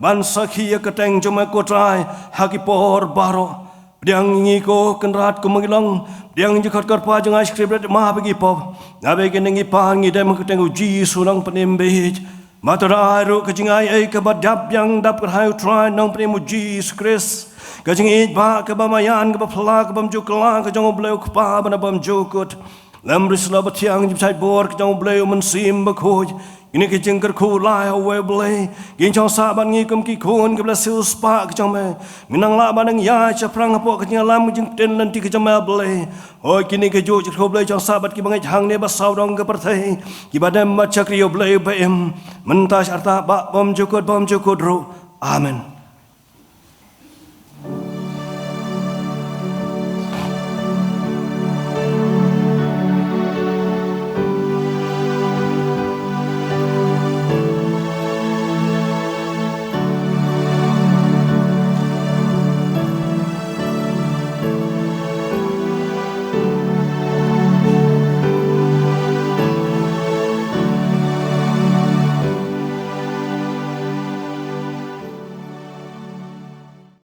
ban sakhi ka teng jome ko tra hakipor baro Diang ingi ko kenrat ko mangilang diang jikot karpa jang ice cream red ma bagi pop na bagi nengi pan ngi dem ko tengu ji sulang penembej matara ru ka jingai ai ka badap yang dap ka hayu try nang penemu ji skris ka jingi ba ka bamayan ka pla ka bam jukla ka jang bleu ka pa bana bam jukut lam risla batiang jipsai bor ka jang bleu men sim ba khoj ini ke jengker khu lai hawe blai gin chong sa ban ngi kum ki khun ke bla sil spa ke chong me minang la ban ya cha prang po ke lam jing ten lan ti ke chong blai hoi kini ke jo khu blai chong sa bat ki bangai hang ne ba saw dong ke perthai ki badam ma chakri blai ba em mentas arta ba bom jukut ro amen.